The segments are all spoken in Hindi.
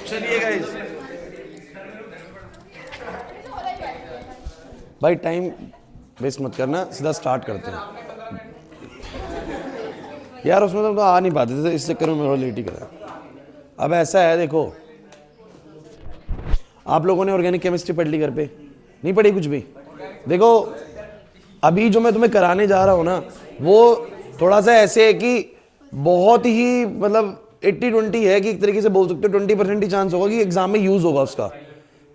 चलिए गाइस, भाई टाइम वेस्ट मत करना, सीधा स्टार्ट करते हैं यार। उसमें तो आ नहीं पाते थे, इस चक्कर में मेरा लेट ही करा। अब ऐसा है, देखो आप लोगों ने ऑर्गेनिक केमिस्ट्री पढ़ ली घर पे? नहीं पढ़ी कुछ भी? देखो अभी जो मैं तुम्हें कराने जा रहा हूँ ना, वो थोड़ा सा ऐसे है कि बहुत ही मतलब 80-20 है कि एक तरीके से बोल सकते हो 20% ही चांस होगा कि एग्जाम में यूज होगा उसका,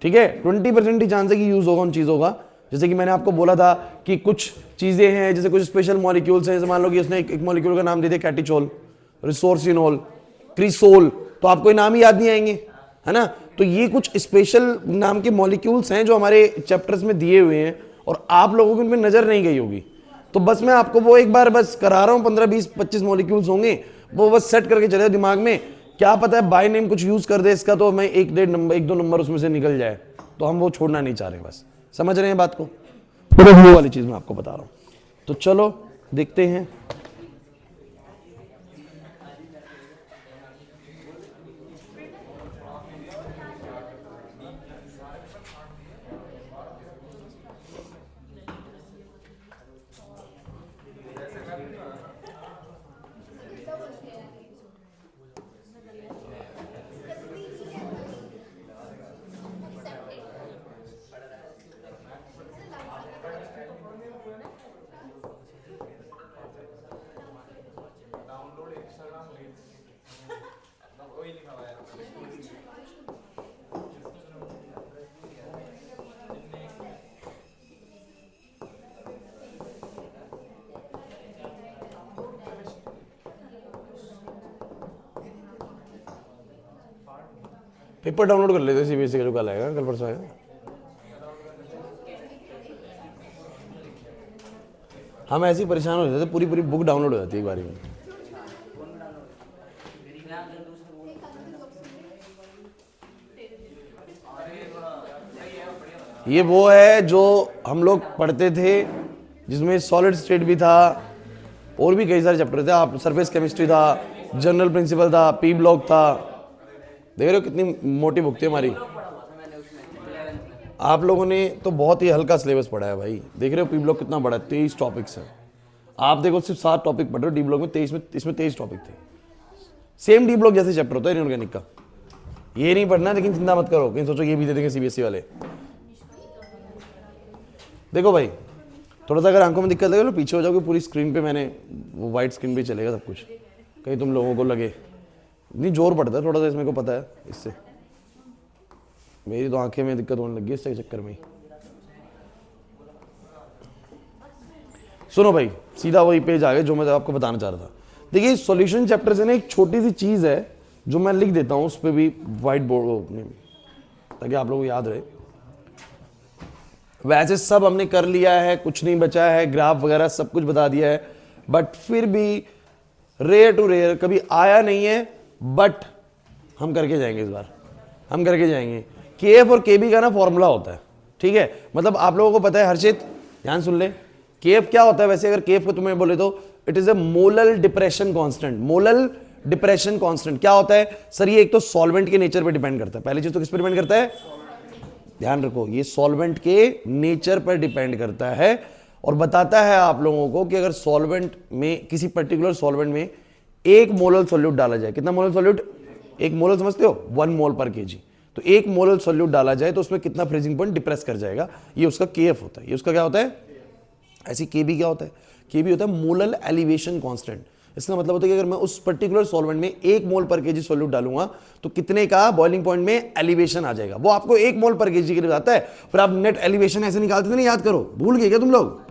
ठीक है? 20% ही चांस है कि यूज होगा उन चीज़ों का। जैसे कि मैंने आपको बोला था कि कुछ चीज़ें हैं, जैसे कुछ स्पेशल मॉलिक्यूल्स हैं, जैसे मान लो कि उसने एक मॉलिक्यूल का नाम दे दिया कैटिचोल, रिसोर्सिनोल, क्रिसोल, तो आपको नाम ही याद नहीं आएंगे, है ना? तो ये कुछ स्पेशल नाम के मॉलिक्यूल्स हैं जो हमारे चैप्टर्स में दिए हुए हैं और आप लोगों की उनमें नजर नहीं गई होगी। तो बस मैं आपको वो एक बार बस करा रहा हूँ, 15-20-25 मॉलिक्यूल्स होंगे, वो बस सेट करके चले दिमाग में। क्या पता है बाय नेम कुछ यूज कर दे इसका, तो मैं 1-2 नंबर उसमें से निकल जाए, तो हम वो छोड़ना नहीं चाह रहे। बस समझ रहे हैं बात को? तो वो वाली चीज मैं आपको बता रहा हूँ। तो चलो देखते हैं। पेपर डाउनलोड कर लेते सीबीएसई का, जो कल आएगा, कल परसों आएगा। हम ऐसे ही परेशान हो जाते थे, पूरी बुक डाउनलोड हो जाती है एक बारी में। ये वो है जो हम लोग पढ़ते थे, जिसमें सॉलिड स्टेट भी था और भी कई सारे चैप्टर थे। आप सरफेस केमिस्ट्री था, जनरल प्रिंसिपल था, पी ब्लॉक था। देख रहे हो कितनी मोटी बुक थी हमारी। आप लोगों ने तो बहुत ही हल्का सिलेबस पढ़ा है भाई। देख रहे हो पी ब्लॉक कितना बड़ा है, 23 टॉपिक्स है। आप देखो सिर्फ 7 टॉपिक पढ़ रहे हो, डी ब्लॉक में 23 में, इसमें 23 टॉपिक थे। सेम डी ब्लॉक जैसे चैप्टर होता है इनऑर्गेनिक का। ये नहीं पढ़ना, लेकिन चिंता मत करो, कहीं सोचो ये भी दे देंगे सीबीएसई वाले। देखो भाई, थोड़ा सा अगर आंखों में दिक्कत लगे तो पीछे हो जाओगे, पूरी स्क्रीन पे मैंने वो वाइट स्क्रीन पे चलेगा सब कुछ, कहीं तुम लोगों को लगे नहीं जोर पड़ता है थोड़ा सा, इसमें को पता है। इससे मेरी तो आंखें में दिक्कत होने लगी है इसके चक्कर में ही। सुनो भाई, सीधा वही पेज आ गया जो मैं आपको बताना चाह रहा था। देखिए सॉल्यूशन चैप्टर से ना एक छोटी सी चीज है जो मैं लिख देता हूं उस पर भी व्हाइट बोर्ड में, ताकि आप लोगों को याद रहे। वैसे सब हमने कर लिया है, कुछ नहीं बचा है, ग्राफ वगैरह सब कुछ बता दिया है, बट फिर भी रेयर टू रेयर कभी आया नहीं है, बट हम करके जाएंगे इस बार, हम करके जाएंगे। केएफ और केबी का ना फॉर्मूला होता है, ठीक है? मतलब आप लोगों को पता है, हर्षित ध्यान सुन ले, केएफ क्या होता है वैसे? अगर केएफ को तुम्हें बोले तो it is a molal depression constant. Molal depression constant क्या होता है सर? ये एक तो सॉल्वेंट के नेचर पे डिपेंड करता है। पहली चीज तो किस पे डिपेंड करता है? ध्यान रखो, ये सॉल्वेंट के नेचर पर डिपेंड करता है और बताता है आप लोगों को कि अगर सॉल्वेंट में, किसी पर्टिकुलर सॉल्वेंट में 1 मोलल सॉल्यूट डाला जाए, कितना मोलल सॉल्यूट? 1 मोलल समझते हो? 1 मोल पर केजी। तो 1 मोलल सॉल्यूट डाला जाए तो उसमें कितना फ्रीजिंग पॉइंट डिप्रेस कर जाएगा, ये उसका केएफ होता है। ये उसका क्या होता है? ऐसी केबी क्या होता है? केबी होता है मोलल एलिवेशन कांस्टेंट। इसका मतलब होता है कि अगर मैं उस पर्टिकुलर सॉल्वेंट में 1 मोल पर केजी सॉल्यूट डालूंगा तो कितने का बॉइलिंग पॉइंट में एलिवेशन आ जाएगा। वो आपको 1 मोल पर केजी के लिए बताता है। फिर आप नेट एलिवेशन ऐसे निकालते थे ना, याद करो, भूल गए क्या तुम लोग?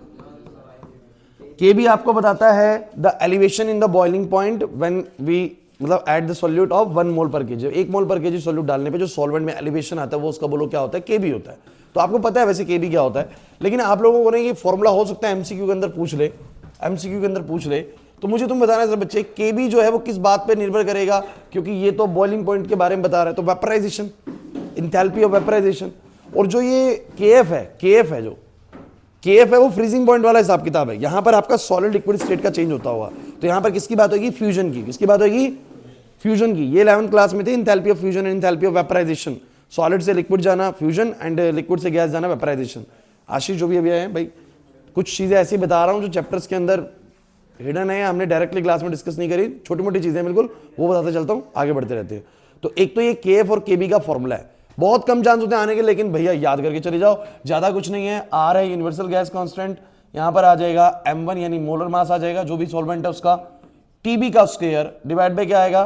केबी आपको बताता है the elevation in the boiling point when we, मतलब at the solute of 1 mole per kg. 1 mole per KG solute डालने पे जो सॉल्वेंट में एलिवेशन आता है वो उसका बोलो क्या होता है? केबी होता है। तो आपको पता है वैसे केबी क्या होता है, लेकिन आप लोगों को नहीं ये फॉर्मूला हो सकता है एमसीक्यू के अंदर पूछ ले, एमसीक्यू के अंदर पूछ ले। तो मुझे तुम बताना सर बच्चे, केबी जो है वो किस बात पे निर्भर करेगा? क्योंकि ये तो बॉइलिंग पॉइंट के बारे में बता रहा है, तो वेपराइजेशन, इंथैल्पी ऑफ वेपराइजेशन। और जो ये केएफ है, केएफ है जो केएफ है वो फ्रीजिंग पॉइंट वाला हिसाब किताब है। यहां पर आपका सॉलिड लिक्विड स्टेट का चेंज होता होगा, तो यहां पर किसकी बात होगी? फ्यूजन की। किसकी बात होगी? फ्यूजन की, ये 11th क्लास में थे, enthalpy of fusion and enthalpy of vaporization, solid से लिक्विड जाना फ्यूजन एंड लिक्विड से गैस जाना वेपराइजेशन। आशीष जो भी अभी आए हैं भाई, कुछ चीजें ऐसी बता रहा हूं जो चैप्टर्स के अंदर हिडन है, हमने डायरेक्टली क्लास में डिस्कस नहीं करी, छोटी मोटी चीजें बिल्कुल वो बताते चलता हूं, आगे बढ़ते रहते हैं। तो एक तो ये केएफ और केबी का फॉर्मूला है, बहुत कम चांस होते हैं आने के, लेकिन भैया याद करके चले जाओ, ज्यादा कुछ नहीं है। आर है यूनिवर्सल गैस कांस्टेंट, यहां पर आ जाएगा m1 यानी मोलर मास आ जाएगा जो भी सॉल्वेंट है उसका, टीबी का स्क्वायर डिवाइड बाय क्या आएगा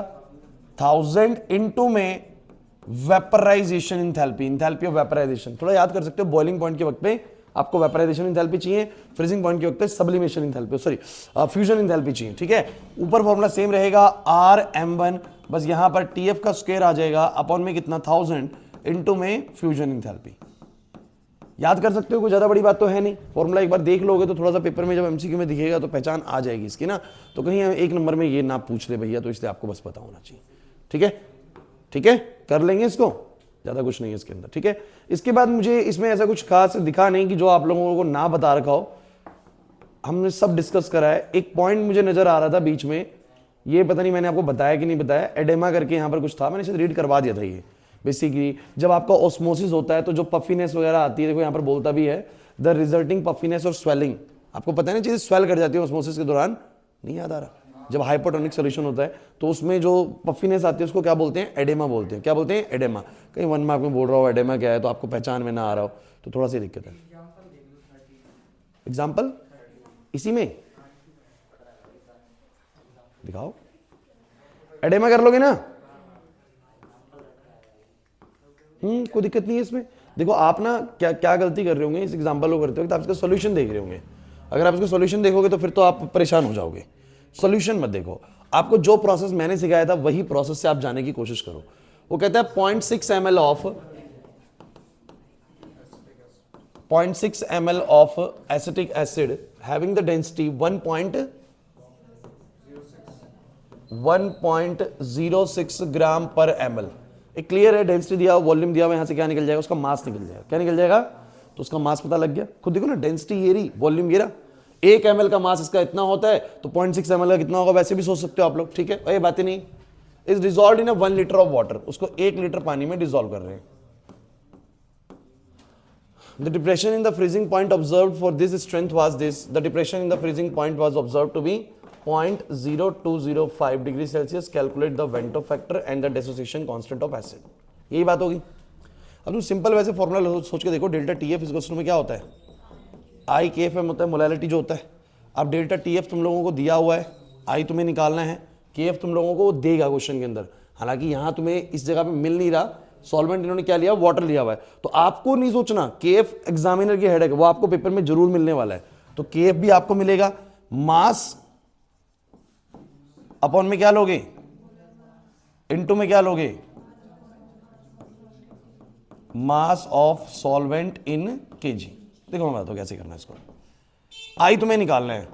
1000 इनटू में vaporization enthalpy, enthalpy of vaporization. थोड़ा याद कर सकते हो, बॉइलिंग पॉइंट के वक्त पे आपको वेपराइजेशन इंथैल्पी चाहिए, फ्रीजिंग पॉइंट के वक्त पे sublimation enthalpy, sorry fusion enthalpy चाहिए, ठीक है। ऊपर फॉर्मूला सेम रहेगा rm1, बस यहां पर tf का स्क्वायर आ जाएगा अपॉन में कितना 1000 इनटू में फ्यूजन इंथैल्पी। याद कर सकते हो, कोई ज्यादा बड़ी बात तो है नहीं, फॉर्मूला एक बार देख लोगे तो थोड़ा सा पेपर में जब एमसीक्यू में दिखेगा तो पहचान आ जाएगी इसकी ना, तो कहीं एक नंबर में ये ना पूछ ले भैया, तो इसलिए आपको बस पता होना चाहिए, ठीक है। ठीक है, कर लेंगे इसको, ज्यादा कुछ नहीं है इसके अंदर, ठीक है। इसके बाद मुझे इसमें ऐसा कुछ खास दिखा नहीं कि जो आप लोगों को ना बता रखा हो, हमने सब डिस्कस करा है। एक पॉइंट मुझे नजर आ रहा था बीच में, ये पता नहीं मैंने आपको बताया कि नहीं बताया, एडेमा करके यहाँ पर कुछ था, मैंने शायद रीड करवा दिया था। ये बेसिकली जब आपका ऑस्मोसिस होता है तो जो पफीनेस वगैरह आती है, देखो यहाँ पर बोलता भी है द रिजल्टिंग पफीनेस और स्वेलिंग, आपको पता है ना चीजें स्वेल कर जाती है ऑस्मोसिस के दौरान, नहीं याद आ रहा, जब हाइपोटोनिक सोल्यूशन होता है तो उसमें जो पफीनेस आती है उसको क्या बोलते हैं, एडेमा बोलते हैं। क्या बोलते हैं, एडेमा। कहीं 1 मार्क में बोल रहा हो एडेमा क्या है तो आपको पहचान में ना आ रहा हो तो थोड़ा सी दिक्कत है। एग्जाम्पल इसी में दिखाओ, एडेमा कर लोगे ना, कोई दिक्कत नहीं है इसमें। देखो आप ना क्या क्या गलती कर रहे होंगे इस एग्जांपल को करते हो, तो आप इसका सॉल्यूशन देख रहे होंगे। अगर आप इसका सॉल्यूशन देखोगे तो फिर तो आप परेशान हो जाओगे। सॉल्यूशन मत देखो, आपको जो प्रोसेस मैंने सिखाया था वही प्रोसेस से आप जाने की कोशिश करो। वो कहता है 0.6 ml of acetic acid having the density 1.06 ग्राम पर ml। एक क्लियर है, डेंसिटी दिया, वॉल्यूम दिया हुआ, यहां से क्या निकल जाएगा, उसका मास निकल जाएगा। क्या निकल जाएगा, तो उसका मास पता लग गया। खुद देखो ना, डेंसिटी ये रही, वॉल्यूम ये रहा, 1 ml का मास इसका इतना होता है तो 0.6 ml का कितना होगा वैसे भी सोच सकते हो आप लोग, ठीक है। और ये बातें नहीं, is dissolve in 1 litre of water, उसको 1 लीटर पानी में डिजॉल्व कर रहे हैं। The depression in the freezing point observed for this strength was this. The depression in the freezing point was observed to be 0.0205 degree Celsius. Calculate the Vento factor and the dissociation constant of acid. यही बात होगी। अब तुम सिंपल वैसे फॉर्मूला सोच के देखो, डेल्टा टी एफ इस में क्या होता है, आई के एफ एम होता है, मोलैलिटी जो होता है। अब डेल्टा टी एफ तुम लोगों को दिया हुआ है, आई तुम्हें निकालना है, के एफ तुम लोगों को देगा क्वेश्चन के अंदर। हालांकि यहाँ तुम्हें इस जगह पे मिल नहीं रहा, सॉल्वेंट इन्होंने क्या लिया, वाटर लिया हुआ है, तो आपको नहीं सोचना, केएफ एग्जामिनर की हेडेक है, वो आपको पेपर में जरूर मिलने वाला है। तो केएफ भी आपको मिलेगा, मास अपॉन में क्या लोगे, इनटू में क्या लोगे, mass of solvent in KG. देखो मैं बताता हूं कैसे करना है इसको। आई तुम्हें निकालना है,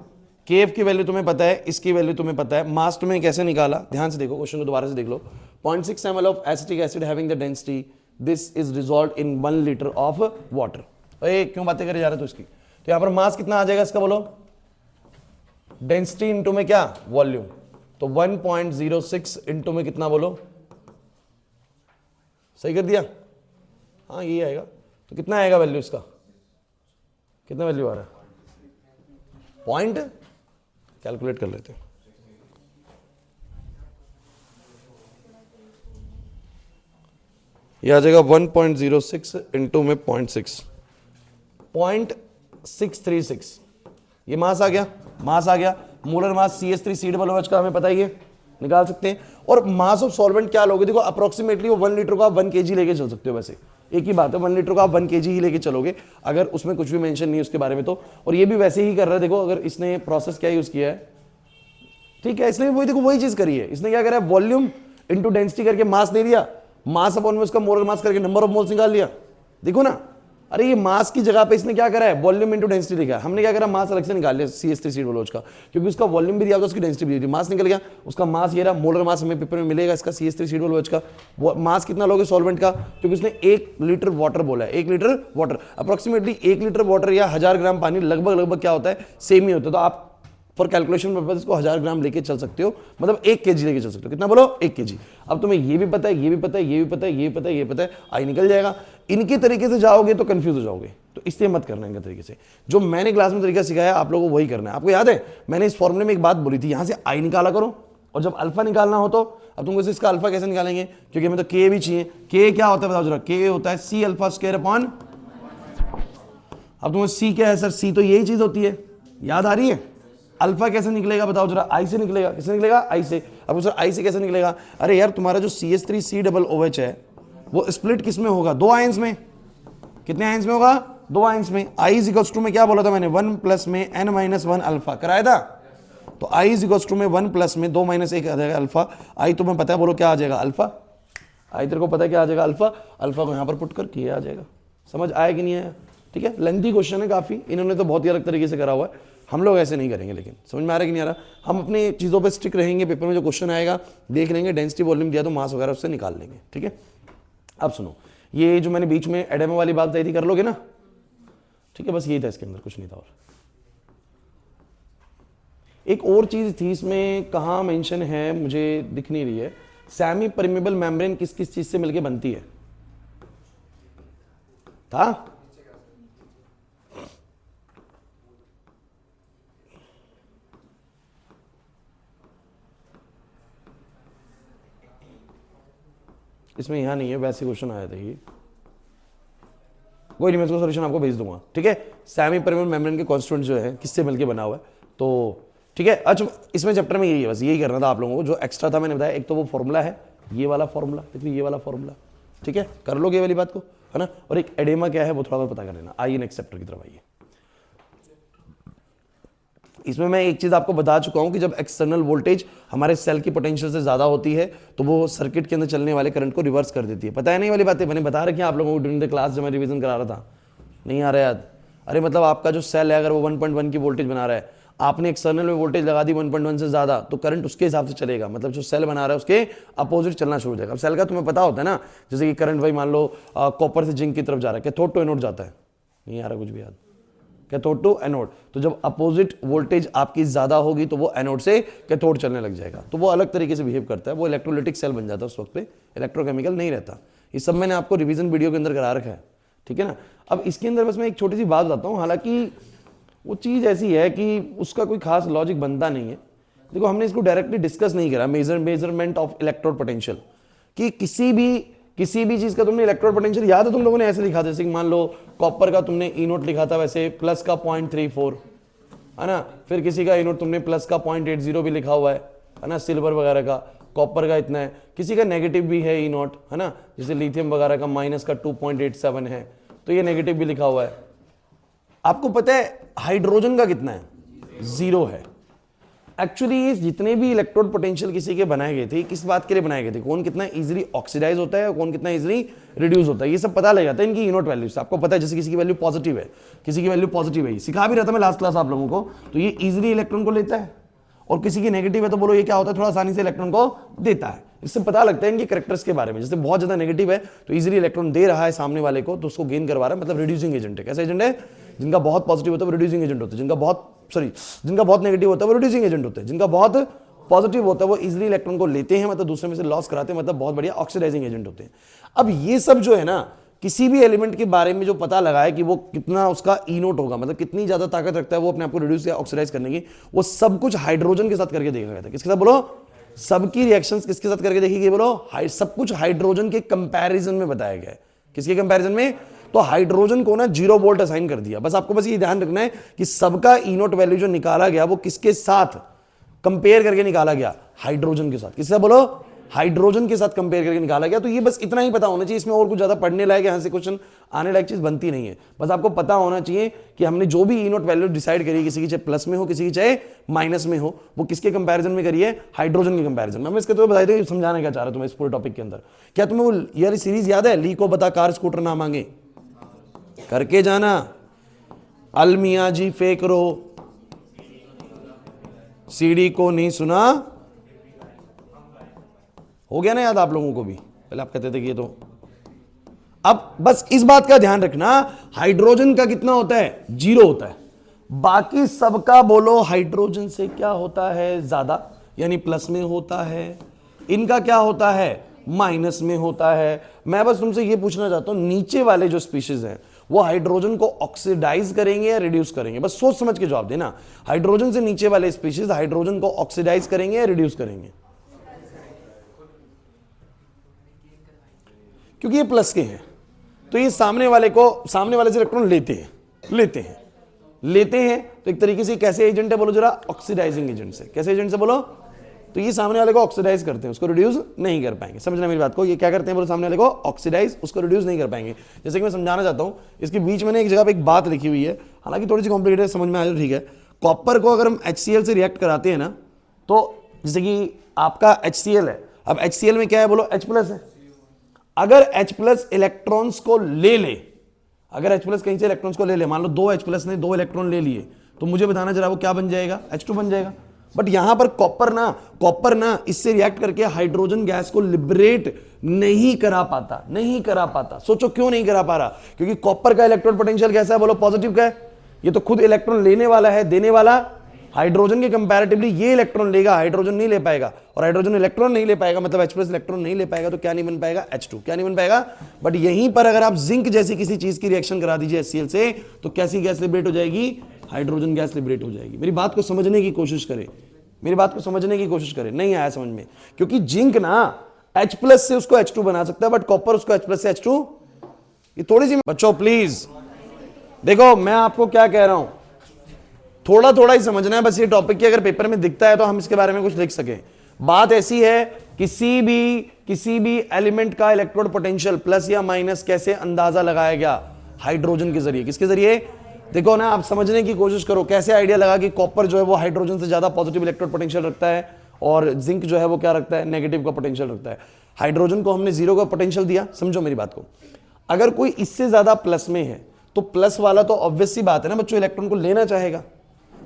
केएफ की वैल्यू तुम्हें पता है, इसकी वैल्यू तुम्हें पता है, मास तुम्हें कैसे निकाला, ध्यान से देखो क्वेश्चन को, दोबारा से देख लो। 0.6 ml of acetic acid having the density, this is dissolved in 1 liter of water। अरे क्यों बातें करे जा रहे हो इसकी, तो यहां पर मास कितना आ जाएगा इसका, बोलो, डेंसिटी इनटू में क्या, वॉल्यूम, तो 1.06 इनटू में कितना, बोलो, सही कर दिया, हाँ ये आएगा। तो कितना आएगा वैल्यू इसका, कितना वैल्यू आ रहा है, पॉइंट कैलकुलेट कर लेते हैं। यह आ जाएगा 1.06 इंटू में 0.636। ये मास आ गया, मास आ गया, मोलर मास CH3 का हमें पता ही है, निकाल सकते हैं। और मास ऑफ सॉल्वेंट क्या लोगे, देखो अप्रोक्सीमेटली वो 1 लीटर को आप 1 kg लेके चल सकते हो, वैसे एक ही बात है, 1 लीटर को आप 1 kg ही लेके चलोगे, अगर उसमें कुछ भी मेंशन नहीं है उसके बारे में तो। और ये भी वैसे ही कर रहा है, देखो अगर इसने प्रोसेस क्या यूज किया है, ठीक है, इसने वही देखो वही चीज करी है, इसने क्या करा है, वॉल्यूम इंटू डेंसिटी करके मास दे दिया, मास अपॉन में उसका मोलर मास करके नंबर ऑफ मोल्स निकाल लिया। देखो ना, अरे ये मास की जगह पे इसने क्या करा है, वॉल्यूम इंटू डेंसिटी लिखा है, हमने क्या करा, मास अलग से निकाल लिया CH3 का, क्योंकि उसका वॉल्यूम भी दिया था, उसकी डेंसिटी भी दी थी, मास निकल गया, उसका मास ये रहा, मोलर मास हमें पेपर में मिलेगा इसका CH3 का। मास कितना लोगे सॉल्वेंट का, क्योंकि उसने 1 लीटर वाटर बोला है, 1 litre water, approximately 1 litre water या 1000 ग्राम पानी लगभग क्या होता है, सेम ही होता है। तो आप फॉर कैलकुलेशन पर्पज इसको 1000 ग्राम लेके चल सकते हो, मतलब 1 kg लेके चल सकते हो। कितना बोलो? 1 kg। अब तुम्हें ये भी पता है, ये भी पता है, ये भी पता है, ये भी पता है, ये पता है, आई निकल जाएगा। इनके तरीके से जाओगे तो कंफ्यूज हो जाओगे, तो इसलिए मत करना इनके तरीके से। जो मैंने क्लास में तरीका सिखाया आप लोगों को वही करना है। आपको याद है मैंने इस फॉर्मूले में एक बात बोली थी, यहां से आई निकाला करो, और जब अल्फा निकालना हो तो अब तुमको इसका अल्फा कैसे निकालेंगे, क्योंकि हमें तो के भी चाहिए। के क्या होता है बताओ जरा? के होता है सी अल्फा स्क्वायर अपॉन, अब तुम्हें सी क्या है सर? सी तो यही चीज होती है, याद आ रही है? अल्फा कैसे निकलेगा बताओ जरा? आई से निकलेगा। किससे निकलेगा? आई से। अब सर आई से कैसे निकलेगा? अरे यार तुम्हारा जो CH3COOH है वो स्प्लिट किस में होगा? 2 आयंस में। कितने आयंस में होगा? 2 आयंस में। आई इज इक्वल्स टू में क्या बोला था मैंने? 1 प्लस में n-1 अल्फा कराया था। तो आई इज इक्वल्स टू में 1 प्लस में 2 - 1 आ जाएगा अल्फा। आई तुम्हें पता है, बोलो क्या आ जाएगा? अल्फा। आई तेरे को पता है क्या आ जाएगा? अल्फा। अल्फा को यहां पर पुट करके आ जाएगा। समझ आया कि नहीं आया? ठीक है, लेंथी क्वेश्चन है काफी, इन्होंने तो बहुत ही अलग तरीके से करा हुआ है, हम लोग ऐसे नहीं करेंगे। लेकिन समझ में आ रहा है कि नहीं आ रहा? हम अपनी चीज़ों पे स्टिक रहेंगे, पेपर में जो क्वेश्चन आएगा देख लेंगे, डेंसिटी वॉल्यूम दिया तो मास वगैरह उससे निकाल लेंगे। ठीक है, अब सुनो, ये जो मैंने बीच में एडेमा वाली बात बताई थी, कर लोगे ना? ठीक है, बस यही था इसके अंदर, कुछ नहीं था। और एक और चीज थी इसमें, कहाँ मेंशन है मुझे दिख नहीं रही है। सेमी परमेबल मेम्ब्रेन किस किस चीज से मिलकर बनती है? था इसमें, यहां नहीं है, वैसे क्वेश्चन आया था ये, कोई नहीं, मैं इसका सॉल्यूशन आपको भेज दूंगा। ठीक है, सेमी परमेबल मेम्ब्रेन के कॉन्स्टिट्यूएंट जो है किससे मिलकर बना हुआ है, तो ठीक है। अच्छा, इसमें चैप्टर में यही है, बस यही करना था आप लोगों को। जो एक्स्ट्रा था मैंने बताया, एक तो वो फॉर्मूला है, ये वाला फॉर्मूला, देखिए ये वाला फॉर्मूला, ठीक है, कर लोगे ये वाली बात को, है ना। और एक एडेमा क्या है वो थोड़ा सा पता कर लेना। आइए नेक्स्ट चैप्टर की तरफ आइए। इसमें मैं एक चीज आपको बता चुका हूं कि जब एक्सटर्नल वोल्टेज हमारे सेल की पोटेंशियल से ज्यादा होती है तो वो सर्किट के अंदर चलने वाले करंट को रिवर्स कर देती है। पता है नहीं वाली बातें मैंने बता रखी है आप लोगों को ड्यूरिंग द क्लास, जब मैं रिवीजन करा रहा था। नहीं आ रहा याद? अरे मतलब आपका जो सेल है अगर वो 1.1 की वोल्टेज बना रहा है, आपने एक्सटर्नल में वोल्टेज लगा दी 1.1 से ज्यादा, तो करंट उसके हिसाब से चलेगा, मतलब जो सेल बना रहा है उसके अपोजिट चलना शुरू हो जाएगा। अब सेल का तुम्हें पता होता है ना, जैसे कि करंट भाई मान लो कॉपर से जिंक की तरफ जा रहा है, कैथोड टू एनोड जाता है, नहीं आ रहा कुछ भी याद? कैथोड टू एनोड, तो जब अपोजिट वोल्टेज आपकी ज्यादा होगी तो वो एनोड से कैथोड चलने लग जाएगा, तो वो अलग तरीके से बिहेव करता है, वो इलेक्ट्रोलिटिक सेल बन जाता है उस वक्त पे, इलेक्ट्रोकेमिकल नहीं रहता। ये सब मैंने आपको रिवीजन वीडियो के अंदर करा रखा है, ठीक है ना। अब इसके अंदर बस मैं एक छोटी सी बात बताता हूँ, हालांकि वो चीज ऐसी है कि उसका कोई खास लॉजिक बनता नहीं है। देखो हमने इसको डायरेक्टली डिस्कस नहीं करा, मेजरमेंट ऑफ इलेक्ट्रोड पोटेंशियल, कि किसी भी चीज का तुमने इलेक्ट्रोड पोटेंशियल याद है तुम लोगों ने ऐसे लिखा था, जैसे मान लो कॉपर का तुमने ई नोट लिखा था वैसे प्लस का 0.34, है ना। फिर किसी का ई नोट तुमने प्लस का 0.80 भी लिखा हुआ है ना, सिल्वर वगैरह का। कॉपर का इतना है, किसी का नेगेटिव भी है ई नोट, है ना, जैसे लिथियम वगैरह का माइनस का 2.87 है, तो ये नेगेटिव भी लिखा हुआ है। आपको पता है हाइड्रोजन का कितना है? 0 है। एक्चुअली ये जितने भी इलेक्ट्रोड पोटेंशियल किसी के बनाए गए थे, किस बात के लिए बनाए गए थे? कौन कितना इजीली ऑक्सीडाइज होता है, कौन कितना इजीली रिड्यूस होता है, ये सब पता लग जाता है इनकी यूनिट वैल्यू से। आपको पता है जैसे किसी की वैल्यू पॉजिटिव है, किसी की वैल्यू पॉजिटिव है, सिखा भी रहा था मैं लास्ट क्लास आप लोगों को, तो ये इजीली इलेक्ट्रॉन को लेता है, और किसी की नेगेटिव है तो बोलो ये क्या होता है, थोड़ा आसानी से इलेक्ट्रॉन को देता है। इससे पता लगता है इनके कैरेक्टर्स के बारे में। जैसे बहुत ज्यादा नेगेटिव है तो इजीली इलेक्ट्रॉन दे रहा है सामने वाले को, तो उसको गेन करवा रहा है, मतलब रिड्यूसिंग एजेंट है। कैसा एजेंट है? जिनका बहुत पॉजिटिव होता है वो रिड्यूसिंग एजेंट होता है, जिनका बहुत नेगेटिव होता है वो रिड्यूसिंग एजेंट होते हैं, जिनका बहुत पॉजिटिव होता है वो इजीली इलेक्ट्रॉन को लेते हैं, मतलब दूसरे में से लॉस कराते हैं, मतलब बहुत बढ़िया ऑक्सीडाइजिंग एजेंट होते हैं। अब ये सब जो है ना, किसी भी एलिमेंट के बारे में जो पता लगा है कि वो कितना उसका ई नोट होगा, मतलब कितनी ज्यादा ताकत रखता है वो अपने आप को रिड्यूस या ऑक्सीडाइज करने की, वो सब कुछ हाइड्रोजन के साथ करके देखा गया था। किसके साथ बोलो? सबकी रिएक्शंस किसके साथ करके देखी गई बोलो? सब कुछ हाइड्रोजन के कंपैरिजन में बताया गया है। किसके कंपैरिजन में? तो हाइड्रोजन को ना 0 वोल्ट असाइन कर दिया। बस आपको बस ये ध्यान रखना है कि सबका ई नोट वैल्यू जो निकाला गया वो किसके साथ कंपेयर करके निकाला गया? हाइड्रोजन के साथ। किससे बोलो? हाइड्रोजन के साथ कंपेयर करके निकाला गया। तो ये बस इतना ही पता होना चाहिए, इसमें और कुछ ज्यादा पढ़ने लायक यहां से क्वेश्चन आने लायक चीज बनती नहीं है। बस आपको पता होना चाहिए कि हमने जो भी ई नोट वैल्यू डिसाइड करी, किसी की चाहे प्लस में हो, किसी की चाहे माइनस में हो, वो किसके कंपैरिजन में करिए? हाइड्रोजन के कंपैरिजन में। मैं इसके तो बताई थी, समझाने क्या चाह रहा तुम्हें इस पूरे टॉपिक के अंदर। क्या तुम्हें वो यार सीरीज याद है, ली को बता कार स्कूटर ना मांगे? करके जाना। अल मियां जी फेक रो, सीडी को नहीं सुना। हो गया ना याद आप लोगों को भी? पहले आप कहते थे कि ये तो, अब बस इस बात का ध्यान रखना, हाइड्रोजन का कितना होता है? 0 होता है। बाकी सबका बोलो हाइड्रोजन से क्या होता है ज्यादा, यानी प्लस में होता है, इनका क्या होता है माइनस में होता है। मैं बस तुमसे ये पूछना चाहता हूं नीचे वाले जो स्पीशीज हैं वो हाइड्रोजन को ऑक्सीडाइज करेंगे या रिड्यूस करेंगे, बस सोच समझ के जवाब देना। हाइड्रोजन से नीचे वाले स्पीशीज हाइड्रोजन को ऑक्सीडाइज करेंगे या रिड्यूस करेंगे? क्योंकि ये प्लस के हैं तो ये सामने वाले से इलेक्ट्रॉन लेते हैं तो एक तरीके से कैसे एजेंट है बोलो जरा, ऑक्सीडाइजिंग एजेंट से। कैसे एजेंट से बोलो, तो ये सामने वाले को ऑक्सीडाइज करते हैं, उसको रिड्यूस नहीं कर पाएंगे। समझना मेरी बात को, ये क्या करते हैं बोलो, सामने वाले को ऑक्सीडाइज, उसको रिड्यूस नहीं कर पाएंगे। जैसे कि मैं समझाना चाहता हूं, इसके बीच में एक जगह पे एक बात लिखी हुई है, हालांकि थोड़ी सी कॉम्प्लिकेटेड समझ में आ जाए, ठीक है। कॉपर को अगर हम HCl से रिएक्ट कराते हैं ना, तो जैसे कि आपका HCl है, अब HCl में क्या है बोलो, H+ है। अगर H+ इलेक्ट्रॉन्स को ले अगर H+ कहीं से इलेक्ट्रॉन्स को ले मान लो 2 H+ ने 2 इलेक्ट्रॉन ले लिए, तो मुझे बताना जरा वो क्या बन जाएगा, H2 बन जाएगा। बट यहां पर कॉपर ना इससे रिएक्ट करके हाइड्रोजन गैस को लिबरेट नहीं करा पाता। सोचो क्यों नहीं करा पा रहा, क्योंकि कॉपर का इलेक्ट्रॉन पोटेंशियल कैसा है बोलो, पॉजिटिव का है। ये तो खुद इलेक्ट्रॉन लेने वाला है, देने वाला हाइड्रोजन के कंपैरेटिवली ये इलेक्ट्रॉन लेगा, हाइड्रोजन नहीं ले पाएगा, और हाइड्रोजन इलेक्ट्रॉन नहीं ले पाएगा मतलब H+ इलेक्ट्रॉन नहीं ले पाएगा, तो क्या नहीं बन पाएगा, H2। क्या नहीं बन पाएगा। बट यहीं पर अगर आप जिंक जैसी किसी चीज की रिएक्शन करा दीजिए HCl से, तो कैसी गैस लिबरेट हो जाएगी, हाइड्रोजन गैस लिबरेट हो जाएगी। मेरी बात को समझने की कोशिश करें, नहीं आया समझ में, क्योंकि जिंक ना H+ से उसको H2 बना सकता है, बट कॉपर उसको H+ से H2। ये थोड़ी सी बच्चों प्लीज देखो, मैं आपको क्या कह रहा हूं, थोड़ा ही समझना है बस ये टॉपिक की, अगर पेपर में दिखता है तो हम इसके बारे में कुछ लिख सकें। बात ऐसी है, किसी भी एलिमेंट का इलेक्ट्रोड पोटेंशियल प्लस या माइनस कैसे अंदाजा लगाया गया, हाइड्रोजन के जरिए। किसके जरिए, देखो ना, आप समझने की कोशिश करो, कैसे आइडिया लगा कि कॉपर जो है वो हाइड्रोजन से ज्यादा पॉजिटिव इलेक्ट्रोड पोटेंशियल रखता है, और जिंक जो है वो क्या रखता है, नेगेटिव का पोटेंशियल रखता है। हाइड्रोजन को हमने 0 का पोटेंशियल दिया, समझो मेरी बात को। अगर कोई इससे ज्यादा प्लस में है, तो प्लस वाला तो ऑब्वियस सी बात है ना बच्चों, इलेक्ट्रॉन को लेना चाहेगा।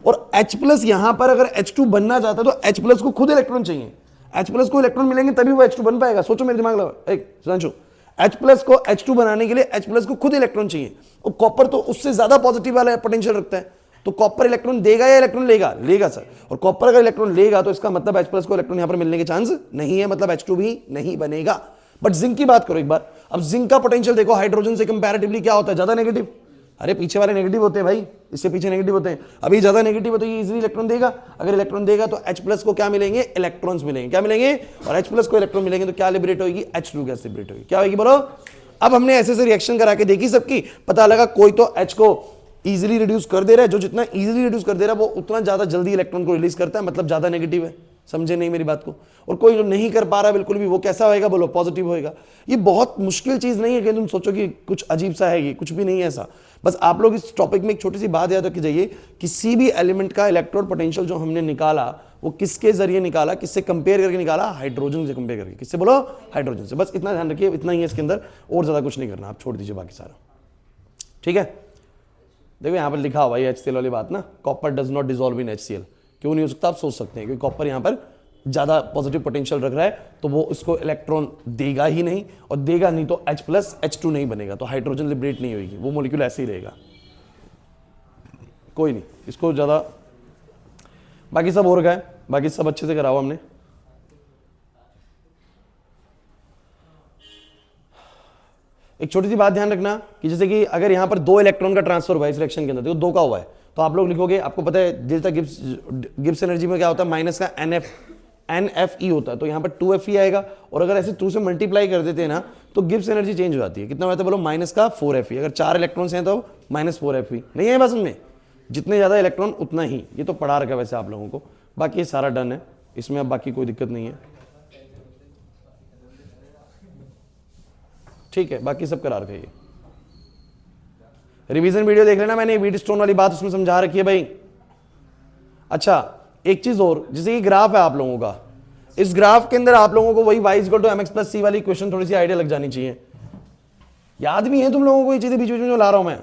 और H+ यहां पर अगर H2 बनना चाहता है तो H+ को खुद इलेक्ट्रॉन चाहिए, H+ को इलेक्ट्रॉन मिलेंगे तभी वो H2 बन पाएगा। सोचो मेरे दिमाग लगा, एक समझो, H+ को H2 बनाने के लिए H+ को खुद इलेक्ट्रॉन चाहिए, और कॉपर तो उससे ज्यादा पॉजिटिव वाला पोटेंशियल रखता है, तो कॉपर इलेक्ट्रॉन देगा या इलेक्ट्रॉन लेगा सर। और कॉपर अगर इलेक्ट्रॉन लेगा तो इसका मतलब H+ को इलेक्ट्रॉन यहां पर मिलने के चांस नहीं है, मतलब H2 भी नहीं बनेगा। बट जिंक की बात करो एक बार, अब जिंक का पोटेंशियल देखो, हाइड्रोजन से कंपैरेटिवली क्या होता है, ज्यादा नेगेटिव। अरे पीछे वाले नेगेटिव होते हैं भाई, इससे पीछे नेगेटिव होते हैं, अभी ज्यादा नेगेटिव है तो ये इजीली इलेक्ट्रॉन देगा। अगर इलेक्ट्रॉन देगा तो H+ को क्या मिलेंगे, इलेक्ट्रॉन्स मिलेंगे। क्या मिलेंगे, और H+ को इलेक्ट्रॉन मिलेंगे तो क्या लिबरेट होगी, H2 गैस लिबरेट होगी। क्या होगी बोलो। अब हमने ऐसे रिएक्शन करा के देखी सबकी, पता लगा कोई तो H को इजीली रिड्यूस कर दे रहा है, जो जितना इजीली रिड्यूस कर दे रहा है वो उतना ज्यादा जल्दी इलेक्ट्रॉन को रिलीज करता है, मतलब ज्यादा नेगेटिव है। समझे नहीं मेरी बात को। और कोई जो नहीं कर पा रहा बिल्कुल भी, वो कैसा होएगा बोलो, पॉजिटिव होएगा। ये बहुत मुश्किल चीज नहीं है कि तुम सोचो कि कुछ अजीब सा है, ये कुछ भी नहीं है ऐसा। बस आप लोग इस टॉपिक में एक छोटी सी बात याद रखी जाइए, किसी भी एलिमेंट का इलेक्ट्रोड पोटेंशियल जो हमने निकाला वो किसके जरिए निकाला, किससे कंपेयर करके निकाला, हाइड्रोजन से कंपेयर करके। किससे बोलो, हाइड्रोजन से। बस इतना ध्यान रखिए, इतना ही है इसके अंदर, और ज्यादा कुछ नहीं करना, आप छोड़ दीजिए बाकी सारा। ठीक है, देखो यहां पर लिखा हुआ है HCl वाली बात ना, copper does not dissolve in HCl। क्यों नहीं हो सकता आप सोच सकते हैं, क्योंकि कॉपर यहां पर ज्यादा पॉजिटिव पोटेंशियल रख रहा है, तो वो उसको इलेक्ट्रॉन देगा ही नहीं, और देगा नहीं तो H+ H2 नहीं बनेगा, तो हाइड्रोजन लिबरेट नहीं होगी, वो मॉलिक्यूल ऐसे ही रहेगा। कोई नहीं, इसको ज्यादा बाकी सब हो रखा है, बाकी सब अच्छे से कराओ हमने। एक छोटी सी बात ध्यान रखना कि जैसे कि अगर यहां पर 2 इलेक्ट्रॉन का ट्रांसफर हुआ है इस रिएक्शन के अंदर, देखो 2 का हुआ है, तो आप लोग लिखोगे, आपको पता है डेल्टा गिब्स एनर्जी में क्या होता है, माइनस का NFE होता है, तो यहां पर 2Fe आएगा। और अगर ऐसे 2 से मल्टीप्लाई कर देते हैं ना, तो गिब्स एनर्जी चेंज हो जाती है। कितना होता है बोलो, माइनस का 4Fe। अगर 4 इलेक्ट्रॉन्स हैं तो -4Fe। नहीं है बस उनमें, जितने ज्यादा इलेक्ट्रॉन उतना ही। ये तो पढ़ा रखा है वैसे आप लोगों को, बाकी ये सारा डन है, इसमें अब बाकी कोई दिक्कत नहीं है। ठीक है, बाकी सब करा रखा है। रिवीजन वीडियो देख लेना, मैंने व्हीट स्टोन वाली बात उसमें समझा रखी है भाई। अच्छा एक चीज और, जैसे ये ग्राफ है आप लोगों का, इस ग्राफ के अंदर आप लोगों को वही y=mx+c वाली क्वेश्चन थोड़ी सी आइडिया लग जानी चाहिए। याद भी है तुम लोगों को ये चीजें बीच बीच में जो ला रहा हूं मैं,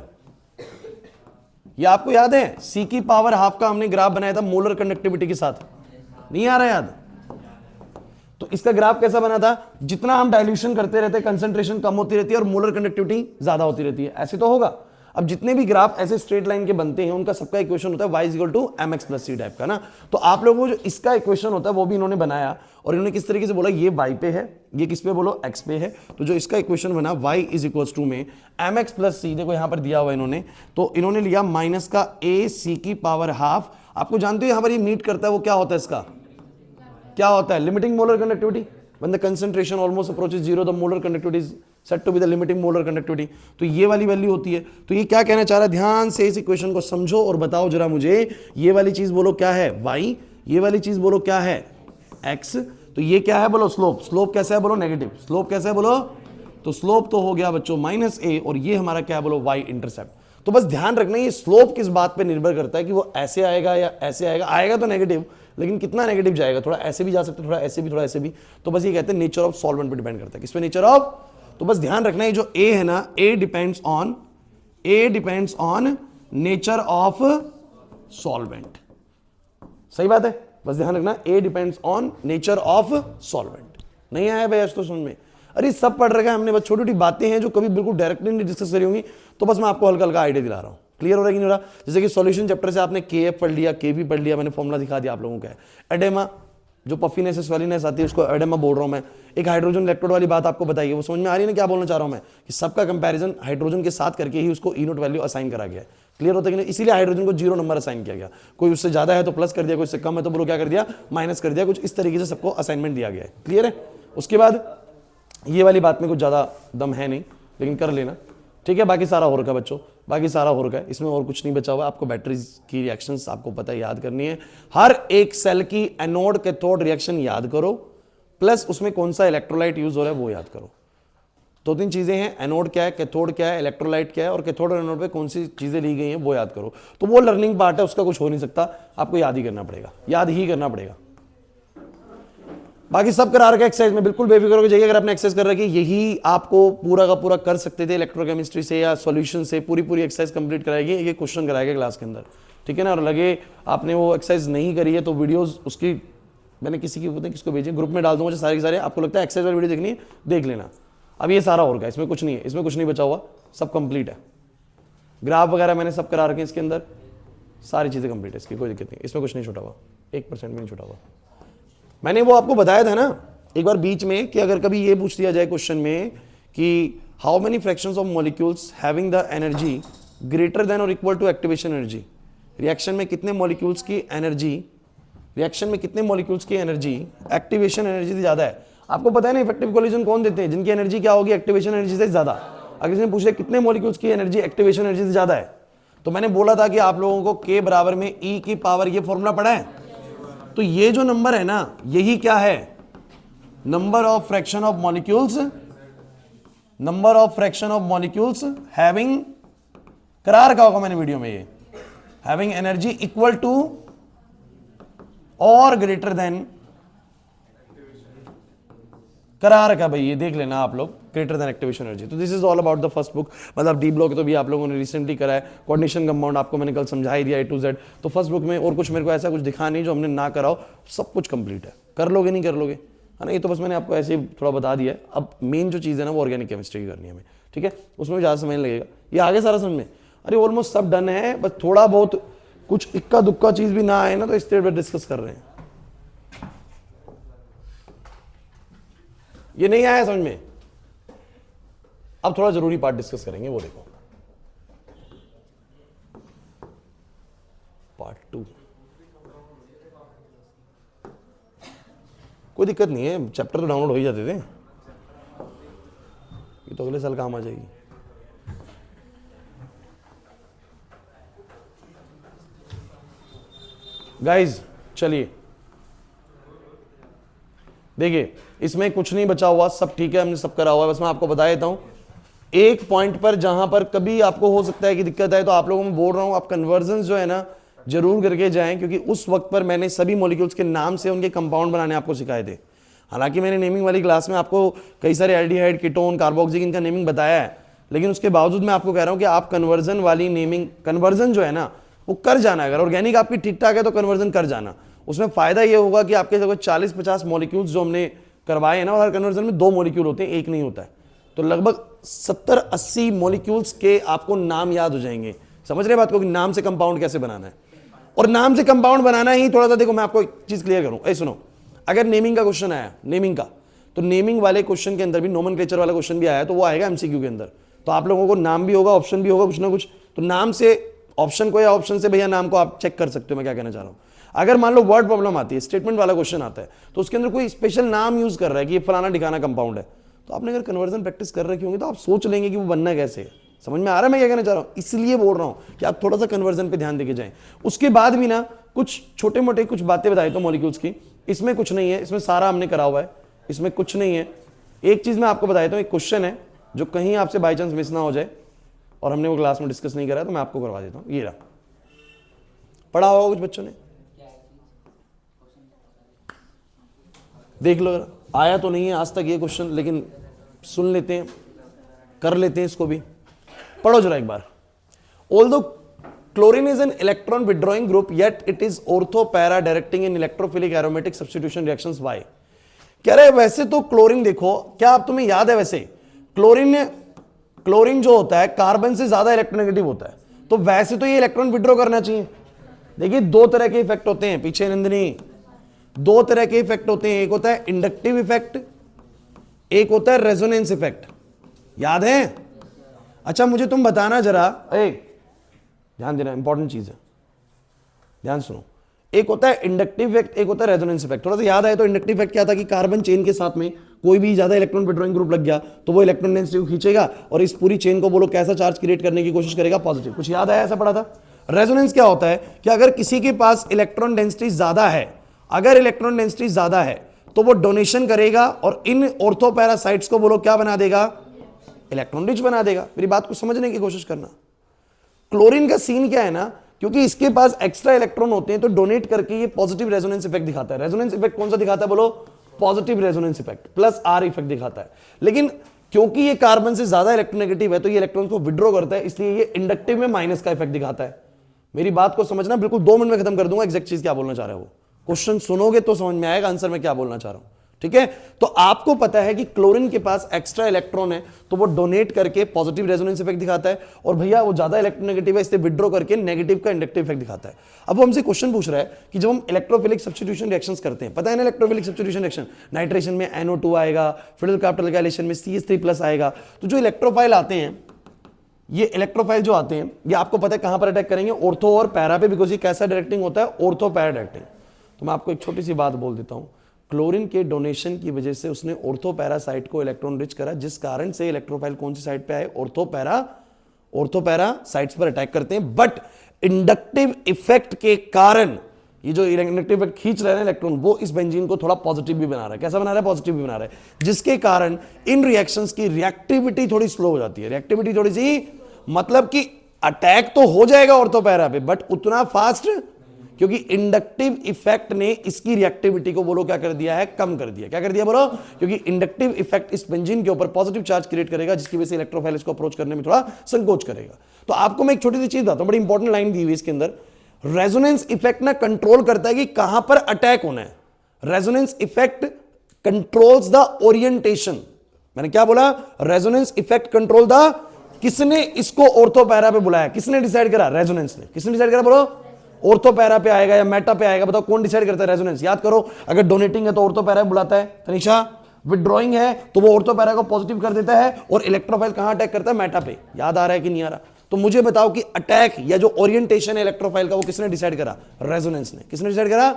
ये आपको याद है? c की पावर हाफ का हमने ग्राफ बनाया था मोलर कंडक्टिविटी के साथ, नहीं आ रहा याद? तो इसका ग्राफ कैसा बना था, जितना हम डाइल्यूशन करते रहते हैं कंसंट्रेशन कम होती रहती है और मोलर कंडक्टिविटी ज्यादा होती रहती है, ऐसे तो होगा। अब जितने भी ग्राफ ऐसे स्ट्रेट लाइन के बनते हैं उनका सबका इक्वेशन होता है y equal to m x plus c type का ना। तो आप लोगों को जो इसका इक्वेशन होता है वो भी इन्होंने बनाया और इन्होंने किस तरीके से बोला ये y पे है, ये किस पे बोलो x पे है। तो जो इसका इक्वेशन बना y इज इक्वल टू में एम एक्स प्लस सी, देखो यहां पर दिया हुआ इन्होंने, तो इन्होंने लिया माइनस का a c की पावर हाफ। आपको जानते हो यहां पर ये मीट करता है वो क्या होता है, इसका क्या होता है, limiting molar conductivity. When the concentration almost approaches zero, the molar conductivity is said to be the limiting molar conductivity। तो ये वाली वैल्यू होती है। तो ये क्या कहना चाह रहा है, ध्यान से इस इक्वेशन को समझो और बताओ जरा मुझे, ये वाली चीज बोलो क्या है y, ये वाली चीज बोलो क्या है x, तो ये क्या है बोलो स्लोप। स्लोप कैसा है बोलो नेगेटिव, स्लोप कैसा है बोलो, तो स्लोप तो हो गया बच्चों माइनस a और ये हमारा क्या है बोलो y इंटरसेप्ट। तो बस ध्यान रखना ये स्लोप किस बात पे निर्भर करता है कि वो ऐसे आएगा या ऐसे आएगा। आएगा तो नेगेटिव, लेकिन कितना नेगेटिव जाएगा, थोड़ा ऐसे भी जा सकते, थोड़ा ऐसे भी, थोड़ा ऐसे भी। तो बस ये कहते हैं नेचर ऑफ सॉल्वेंट पे डिपेंड करता है। किस पे, नेचर ऑफ। तो बस ध्यान रखना है जो A है ना, A depends on nature of solvent. सही बात है, बस ध्यान रखना A depends on nature of solvent. नहीं आया भाई आज तो समझ में, अरे सब पढ़ रखा है हमने, बस छोटी छोटी बातें हैं जो कभी बिल्कुल डायरेक्टली नहीं डिस्कस करी होंगी। तो बस मैं आपको हल्का हल्का आइडिया दिला रहा हूँ। क्लियर हो रहा है कि नहीं हो रहा। जैसे कि सॉल्यूशन चैप्टर से आपने KF पढ़ लिया, KB पढ़ लिया, मैंने फॉर्मुला दिखा दिया आप लोगों का। एडेमा, जो पफीनेस स्वेलिनेस आती है उसको एडेमा बोल रहा हूं मैं। एक हाइड्रोजन इलेक्ट्रोड वाली बात आपको बताइए, वो समझ में आ रही है ना क्या बोलना चाह रहा हूं मैं, कि सबका कंपैरिजन हाइड्रोजन के साथ करके ही उसको ई नोट वैल्यू असाइन करा गया है। क्लियर होता है कि नहीं, इसीलिए हाइड्रोजन को 0 नंबर असाइन किया गया। कोई उससे ज्यादा है तो प्लस कर दिया, कोई उससे कम है तो बोलो क्या कर दिया, माइनस कर दिया। कुछ इस तरीके से सबको असाइनमेंट दिया गया है। क्लियर है। उसके बाद ये वाली बात में कुछ ज्यादा दम है नहीं, लेकिन कर लेना, ठीक है। बाकी सारा हो रखा है बच्चों, बाकी सारा हो रखा है, इसमें और कुछ नहीं बचा हुआ। आपको बैटरीज की रिएक्शंस आपको पता है, याद करनी है। हर एक सेल की एनोड कैथोड रिएक्शन याद करो, प्लस उसमें कौन सा इलेक्ट्रोलाइट यूज हो रहा है वो याद करो। 2-3 चीजें हैं, एनोड क्या है, कैथोड क्या है, इलेक्ट्रोलाइट क्या है, और कैथोड और एनोड पे कौन सी चीजें ली गई हैं वो याद करो। तो वो लर्निंग पार्ट है, उसका कुछ हो नहीं सकता, आपको याद ही करना पड़ेगा, याद ही करना पड़ेगा। बाकी सब करा रखा है एक्सरसाइज में, बिल्कुल बेफिक्र होकर जाइए। अगर आपने एक्सरसाइज कर रखी, यही आपको पूरा का पूरा कर सकते थे इलेक्ट्रोकेमिस्ट्री से या सॉल्यूशन से। पूरी एक्सरसाइज कंप्लीट कराएगी, एक क्वेश्चन कराएगा क्लास के अंदर, ठीक है ना। और लगे आपने वो एक्सरसाइज नहीं करी है तो वीडियोस उसकी मैंने किसी की पता किसको भेजे, ग्रुप में डाल दूंगा सारे के सारे। आपको लगता है एक्सरसाइज वाली वीडियो देखनी है, देख लेना। अब ये सारा और का, इसमें कुछ नहीं है, इसमें कुछ नहीं बचा हुआ, सब कंप्लीट है। ग्राफ वगैरह मैंने सब करा रखे हैं इसके अंदर, सारी चीजें कंप्लीट है, इसकी कोई दिक्कत नहीं, इसमें कुछ नहीं छूटा हुआ, 1% भी नहीं छूटा हुआ। मैंने वो आपको बताया था ना एक बार बीच में, कि अगर कभी ये पूछ दिया जाए क्वेश्चन में कि how many fractions of molecules having the energy greater than और equal to activation energy, reaction में कितने मॉलिक्यूल्स की एनर्जी, रिएक्शन में कितने मॉलिक्यूल्स की एनर्जी एक्टिवेशन एनर्जी से ज्यादा है। आपको पता है ना इफेक्टिव कोलिजन कौन देते हैं, जिनकी एनर्जी क्या होगी, एक्टिवेशन एनर्जी से ज्यादा। अगर इसने पूछ लिया कितने मॉलिक्यूल्स की एनर्जी एक्टिवेशन एनर्जी से ज्यादा है, तो मैंने बोला था कि आप लोगों को K बराबर में E की पावर, ये फॉर्मूला पढ़ा है। तो ये जो नंबर है ना, यही क्या है, number of fraction of molecules, number of fraction of molecules having, करा रखा होगा मैंने वीडियो में, ये हैविंग एनर्जी इक्वल टू और ग्रेटर देन, करा रखा भाई, ये देख लेना आप लोग, ग्रेटर देन एक्टिवेशन एनर्जी। तो this is all about the first book, मतलब डी ब्लॉक तो भी आप लोगों ने रिसेंटली करा है। कोऑर्डिनेशन कंपाउंड आपको मैंने कल समझा ही दिया A to Z। तो फर्स्ट बुक में और कुछ मेरे को ऐसा कुछ दिखा नहीं जो हमने ना कराओ, सब कुछ कंप्लीट है। कर लोगे नहीं कर लोगे, है ना। ये तो बस मैंने आपको ऐसे ही थोड़ा बता दिया है। अब मेन जो चीज़ है ना वो ऑर्गेनिक केमिस्ट्री की करनी है हमें, ठीक है। उसमें भी ज़्यादा समय नहीं लगेगा, ये आगे सारा समझ में, अरे ऑलमोस्ट सब डन है, बस थोड़ा बहुत कुछ इक्का दुक्का चीज़ भी ना आए ना तो इस तरह पर डिस्कस कर रहे हैं। ये नहीं आया समझ में, अब थोड़ा जरूरी पार्ट डिस्कस करेंगे, वो देखो पार्ट 2। कोई दिक्कत नहीं है, चैप्टर तो डाउनलोड हो ही जाते थे, ये तो अगले साल काम आ जाएगी। गाइज चलिए देखिए, इसमें कुछ नहीं बचा हुआ, सब ठीक है, हमने सब करा हुआ है। बस मैं आपको बता देता हूं एक पॉइंट पर जहां पर कभी आपको हो सकता है कि दिक्कत है, तो आप लोगों में बोल रहा हूं आप कन्वर्जन जो है ना जरूर करके जाएं, क्योंकि उस वक्त पर मैंने सभी मॉलिक्यूल्स के नाम से उनके कंपाउंड बनाने आपको सिखाए थे। हालांकि मैंने नेमिंग वाली क्लास में आपको कई सारे एल्डिहाइड, कीटोन, कार्बोक्सिल इनका नेमिंग बताया है, लेकिन उसके बावजूद मैं आपको कह रहा हूं कि आप कन्वर्जन वाली नेमिंग, कन्वर्जन जो है ना वो कर जाना। अगर ऑर्गेनिक आपकी ठीक ठाक है तो कन्वर्जन कर जाना। उसमें फायदा ये होगा कि आपके 40-50 मॉलिक्यूल्स जो हमने करवाए हैं ना, और हर कन्वर्जन में 2 मॉलिक्यूल होते हैं, एक नहीं होता है, तो लगभग 70-80 मॉलिक्यूल्स के आपको नाम याद हो जाएंगे। समझ रहे बात को कि नाम से कंपाउंड कैसे बनाना है, और नाम से कंपाउंड बनाना ही थोड़ा सा, देखो मैं आपको एक चीज क्लियर करूं, ए सुनो, अगर नेमिंग का क्वेश्चन आया, नेमिंग का, तो नेमिंग वाले क्वेश्चन के अंदर भी नोमेनक्लेचर वाला क्वेश्चन भी आया तो वो आएगा एमसीक्यू के अंदर। तो आप लोगों को नाम भी होगा, ऑप्शन भी होगा, कुछ ना कुछ, तो नाम से ऑप्शन को या ऑप्शन से भैया नाम को आप चेक कर सकते हो मैं क्या कहना चाह रहा हूं। अगर मान लो वर्ड प्रॉब्लम आती है, स्टेटमेंट वाला क्वेश्चन आता है, तो उसके अंदर कोई स्पेशल नाम यूज कर रहा है कि ये फलाना ठिकाना कंपाउंड है, तो आपने अगर कन्वर्जन प्रैक्टिस कर रखी होंगी तो आप सोच लेंगे कि वो बनना कैसे है। समझ में आ रहा है मैं क्या कहना चाह रहा हूं? इसलिए बोल रहा हूं कि आप थोड़ा सा कन्वर्जन पे ध्यान देके जाएं। उसके बाद भी ना कुछ छोटे मोटे कुछ बातें बताई तो मॉलिक्यूल्स की, इसमें कुछ नहीं है, इसमें सारा हमने करा हुआ है, इसमें कुछ नहीं है। एक चीज मैं आपको बताया था, एक क्वेश्चन है जो कहीं आपसे बाई चांस मिस ना हो जाए और हमने वो क्लास में डिस्कस नहीं करा, तो मैं आपको करवा देता हूं। ये रहा, पढ़ा होगा कुछ बच्चों ने, देख लो, आया तो नहीं है आज तक ये क्वेश्चन, लेकिन सुन लेते हैं, कर लेते हैं इसको भी, पढ़ो जरा एक बार। Although chlorine is an electron withdrawing group yet it is ortho para directing in electrophilic aromatic substitution reactions by. कह रहे वैसे तो क्लोरीन देखो, क्या आप तुम्हें याद है वैसे क्लोरीन जो होता है कार्बन से ज्यादा इलेक्ट्रोनेगेटिव होता है, तो वैसे तो ये इलेक्ट्रॉन विड्रॉ करना चाहिए। देखिए दो तरह के इफेक्ट होते हैं पीछे नंदिनी, दो तरह के इफेक्ट होते हैं, एक होता है इंडक्टिव इफेक्ट, एक होता है रेजोनेंस इफेक्ट। याद है? अच्छा मुझे तुम बताना जरा, ध्यान देना, इंपॉर्टेंट चीज है, ध्यान सुनो। एक होता है इंडक्टिव इफेक्ट, एक होता है रेजोनेंस इफेक्ट। थोड़ा सा याद आए तो इंडक्टिव इफेक्ट क्या था कि कार्बन चेन के साथ में कोई भी ज्यादा इलेक्ट्रॉन विड्रॉइंग ग्रुप लग गया तो वो इलेक्ट्रॉन डेंसिटी को खींचेगा और इस पूरी चेन को बोलो कैसा चार्ज क्रिएट करने की कोशिश करेगा, पॉजिटिव। कुछ याद आया? ऐसा पढ़ा था। रेजोनेंस क्या होता है कि अगर किसी के पास इलेक्ट्रॉन डेंसिटी ज्यादा है, अगर इलेक्ट्रॉन डेंसिटी ज्यादा है तो वो डोनेशन करेगा और इन ऑर्थो पैरासाइट्स को बोलो क्या बना देगा, इलेक्ट्रॉन रिच बना देगा। मेरी बात को समझने की कोशिश करना। क्लोरीन का सीन क्या है ना, क्योंकि इसके पास एक्स्ट्रा इलेक्ट्रॉन होते हैं तो डोनेट करके ये पॉजिटिव रेजोनेंस इफेक्ट दिखाता है। रेजोनेंस इफेक्ट कौन सा दिखाता है बोलो, positive resonance effect plus are effect दिखाता है। लेकिन क्योंकि ये कार्बन से ज्यादा इलेक्ट्रोनेगेटिव है तो ये इलेक्ट्रॉन को विड्रॉ करता है, इसलिए ये इंडक्टिव में माइनस का इफेक्ट दिखाता है। मेरी बात को समझना, बिल्कुल 2 मिनट में खत्म कर दूंगा एग्जैक्ट चीज क्या बोलना चाह रहे हो। वो क्वेश्चन सुनोगे तो समझ में आएगा आंसर मैं क्या बोलना चाह रहा हूं, ठीक है? तो आपको पता है कि क्लोरीन के पास एक्स्ट्रा इलेक्ट्रॉन है तो वो डोनेट करके पॉजिटिव रेजोनेंस इफेक्ट दिखाता है, और भैया वो ज्यादा इलेक्ट्रोनेगेटिव है इसलिए विड्रॉ करके नेगेटिव का इंडक्टिव इफेक्ट दिखाता है। अब वो हमसे क्वेश्चन पूछ रहा है कि जब हम इलेक्ट्रोफिलिक सब्स्टिट्यूशन रिएक्शंस करते हैं, पता है ना इलेक्ट्रोफिलिक सब्स्टिट्यूशन रिएक्शन, नाइट्रेशन में NO2 आएगा, फिडल कैपिटल गैलेशन में CH3+ आएगा। तो जो इलेक्ट्रोफाइल आते हैं, ये इलेक्ट्रोफाइल जो आते हैं, ये आपको पता है कहां पर अटैक करेंगे, ऑर्थो और पैरा पे, बिकॉज ये कैसा डायरेक्टिंग होता है, ऑर्थो पैरा डायरेक्टिंग। तो मैं आपको एक छोटी सी बात बोल देता हूं, क्लोरीन के डोनेशन की वजह से उसने ऑर्थो पैरा साइट को इलेक्ट्रॉन रिच करा, जिस कारण से इलेक्ट्रोफाइल कौन सी साइड पे आए, ऑर्थो पैरा साइट्स पर अटैक करते हैं। बट इंडक्टिव इफेक्ट के कारण ये जो इंडक्टिव इफेक्ट खींच रहे हैं इलेक्ट्रॉन, वो इस बेंजीन को थोड़ा पॉजिटिव भी बना रहा है। कैसा बना रहा है? पॉजिटिव भी बना रहा है, जिसके कारण इन रिएक्शंस की रिएक्टिविटी थोड़ी स्लो हो जाती है। रिएक्टिविटी थोड़ी सी मतलब कि अटैक तो हो जाएगा ऑर्थो पैरा पे, बट उतना फास्ट, क्योंकि इंडक्टिव इफेक्ट ने इसकी रिएक्टिविटी को बोलो क्या कर दिया है, कम कर दिया। क्या कर दिया बोलो? क्योंकि इंडक्टिव इफेक्ट इस बेंजीन के ऊपर पॉजिटिव चार्ज क्रिएट करेगा, जिसकी वजह से इलेक्ट्रोफाइल इसको अप्रोच करने में थोड़ा संकोच करेगा। तो आपको मैं एक छोटी सी चीज बताता हूं, बड़ी इंपॉर्टेंट लाइन दी हुई इसके अंदर। रेजोनेंस इफेक्ट ना कंट्रोल करता है कि कहां पर अटैक होना है। Resonance effect controls the orientation. मैंने क्या बोला? रेजोनेंस इफेक्ट कंट्रोल द, किसने इसको ऑर्थो पैरा पे बुलाया, किसने डिसाइड करा? रेजोनेंस ने। किसने डिसाइड करा बोलो? ऑर्थो पैरा पे आएगा या मेटा पे आएगा, बताओ कौन डिसाइड करता है? रेजोनेंस। याद करो, अगर डोनेटिंग है तो ऑर्थो पैरा बुलाता है तनिषा, विड्रॉइंग है तो वो ऑर्थो पैरा को पॉजिटिव कर देता है, और इलेक्ट्रोफाइल कहां अटैक करता है? मेटा पे। याद आ रहा है कि नहीं आ रहा? तो मुझे बताओ कि अटैक या जो ओरिएंटेशन है इलेक्ट्रोफाइल का, वो किसने डिसाइड करा? रेजोनेंस ने। किसने डिसाइड करा?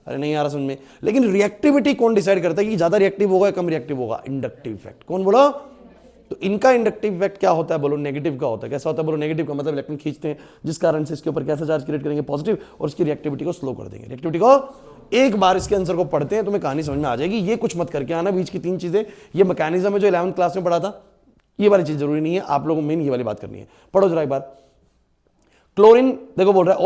अरे नहीं आ रहा समझ में। लेकिन रिएक्टिविटी कौन डिसाइड करता है कि ज्यादा रिएक्टिव होगा या कम रिएक्टिव होगा? Inductive effect. कौन बोलो? तो इनका इंडक्टिव इफेक्ट क्या होता है बोलो? नेगेटिव का होता है। कैसा होता है बोलो? नेगेटिव का मतलब इलेक्ट्रॉन खींचते हैं, जिस कारण से इसके ऊपर कैसा चार्ज क्रिएट करेंगे? पॉजिटिव, और इसकी रिएक्टिविटी को स्लो कर देंगे। रिएक्टिविटी को एक बार इसके आंसर को पढ़ते हैं तुम्हें कहानी समझ में आ जाएगी। ये कुछ मत करके आना बीच की 3 चीजें, ये मैकेनिज्म है जो 11th क्लास में पढ़ा था, ये वाली चीज जरूरी नहीं है, आप लोगों को मेन ये वाली बात करनी है। पढ़ो जरा एक बार। क्लोरीन देखो बोल रहा है,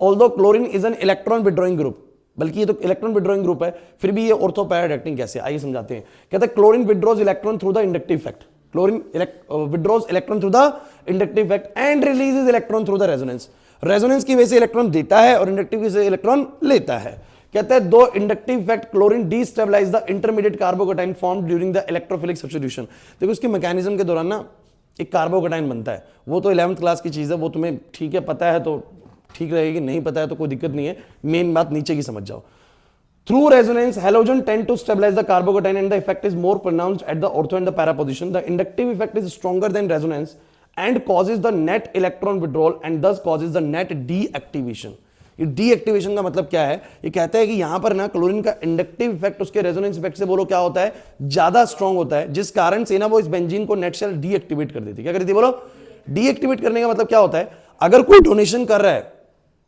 although chlorine is an electron withdrawing group, बल्कि ये तो इलेक्ट्रॉन विड्रॉइंग ग्रुप है, फिर भी ये ऑर्थो पैरा डायरेक्टिंग कैसे? आइए समझाते हैं। कहते हैं chlorine withdraws electron through the inductive effect. Chlorine withdraws electron through the inductive effect and releases electron through the resonance. Resonance की वजह से इलेक्ट्रॉन देता है और इंडक्टिव की वजह से इलेक्ट्रॉन लेता है। कहता है दो inductive effect chlorine destabilise the intermediate carbocation form during the electrophilic substitution. देखो इसके मैकेनिज्म के दौरान ना एक कार्बोकेटाइन बनता है, वो तो 11th क्लास की चीज है, वो तुम्हें ठीक है पता है तो ठीक रहेगी, नहीं पता है तो कोई दिक्कत नहीं है, मेन बात नीचे की समझ जाओ। Through resonance, halogen tend to stabilize the carbocation and the effect is more pronounced at the ortho and the para position. The inductive effect is stronger than resonance and causes the net electron withdrawal and thus causes the net deactivation. ये डीएक्टिवेशन का मतलब क्या है? ये कहता है कि यहां पर ना क्लोरीन का इंडक्टिव इफेक्ट उसके रेजोनेंस इफेक्ट से बोलो क्या होता है, ज्यादा स्ट्रांग होता है, जिस कारण से ना वो इस बेंजीन को नेट सेल डीएक्टिवेट कर देती है। क्या करती है बोलो? डीएक्टिवेट करने का मतलब क्या होता है? अगर कोई डोनेशन कर रहा है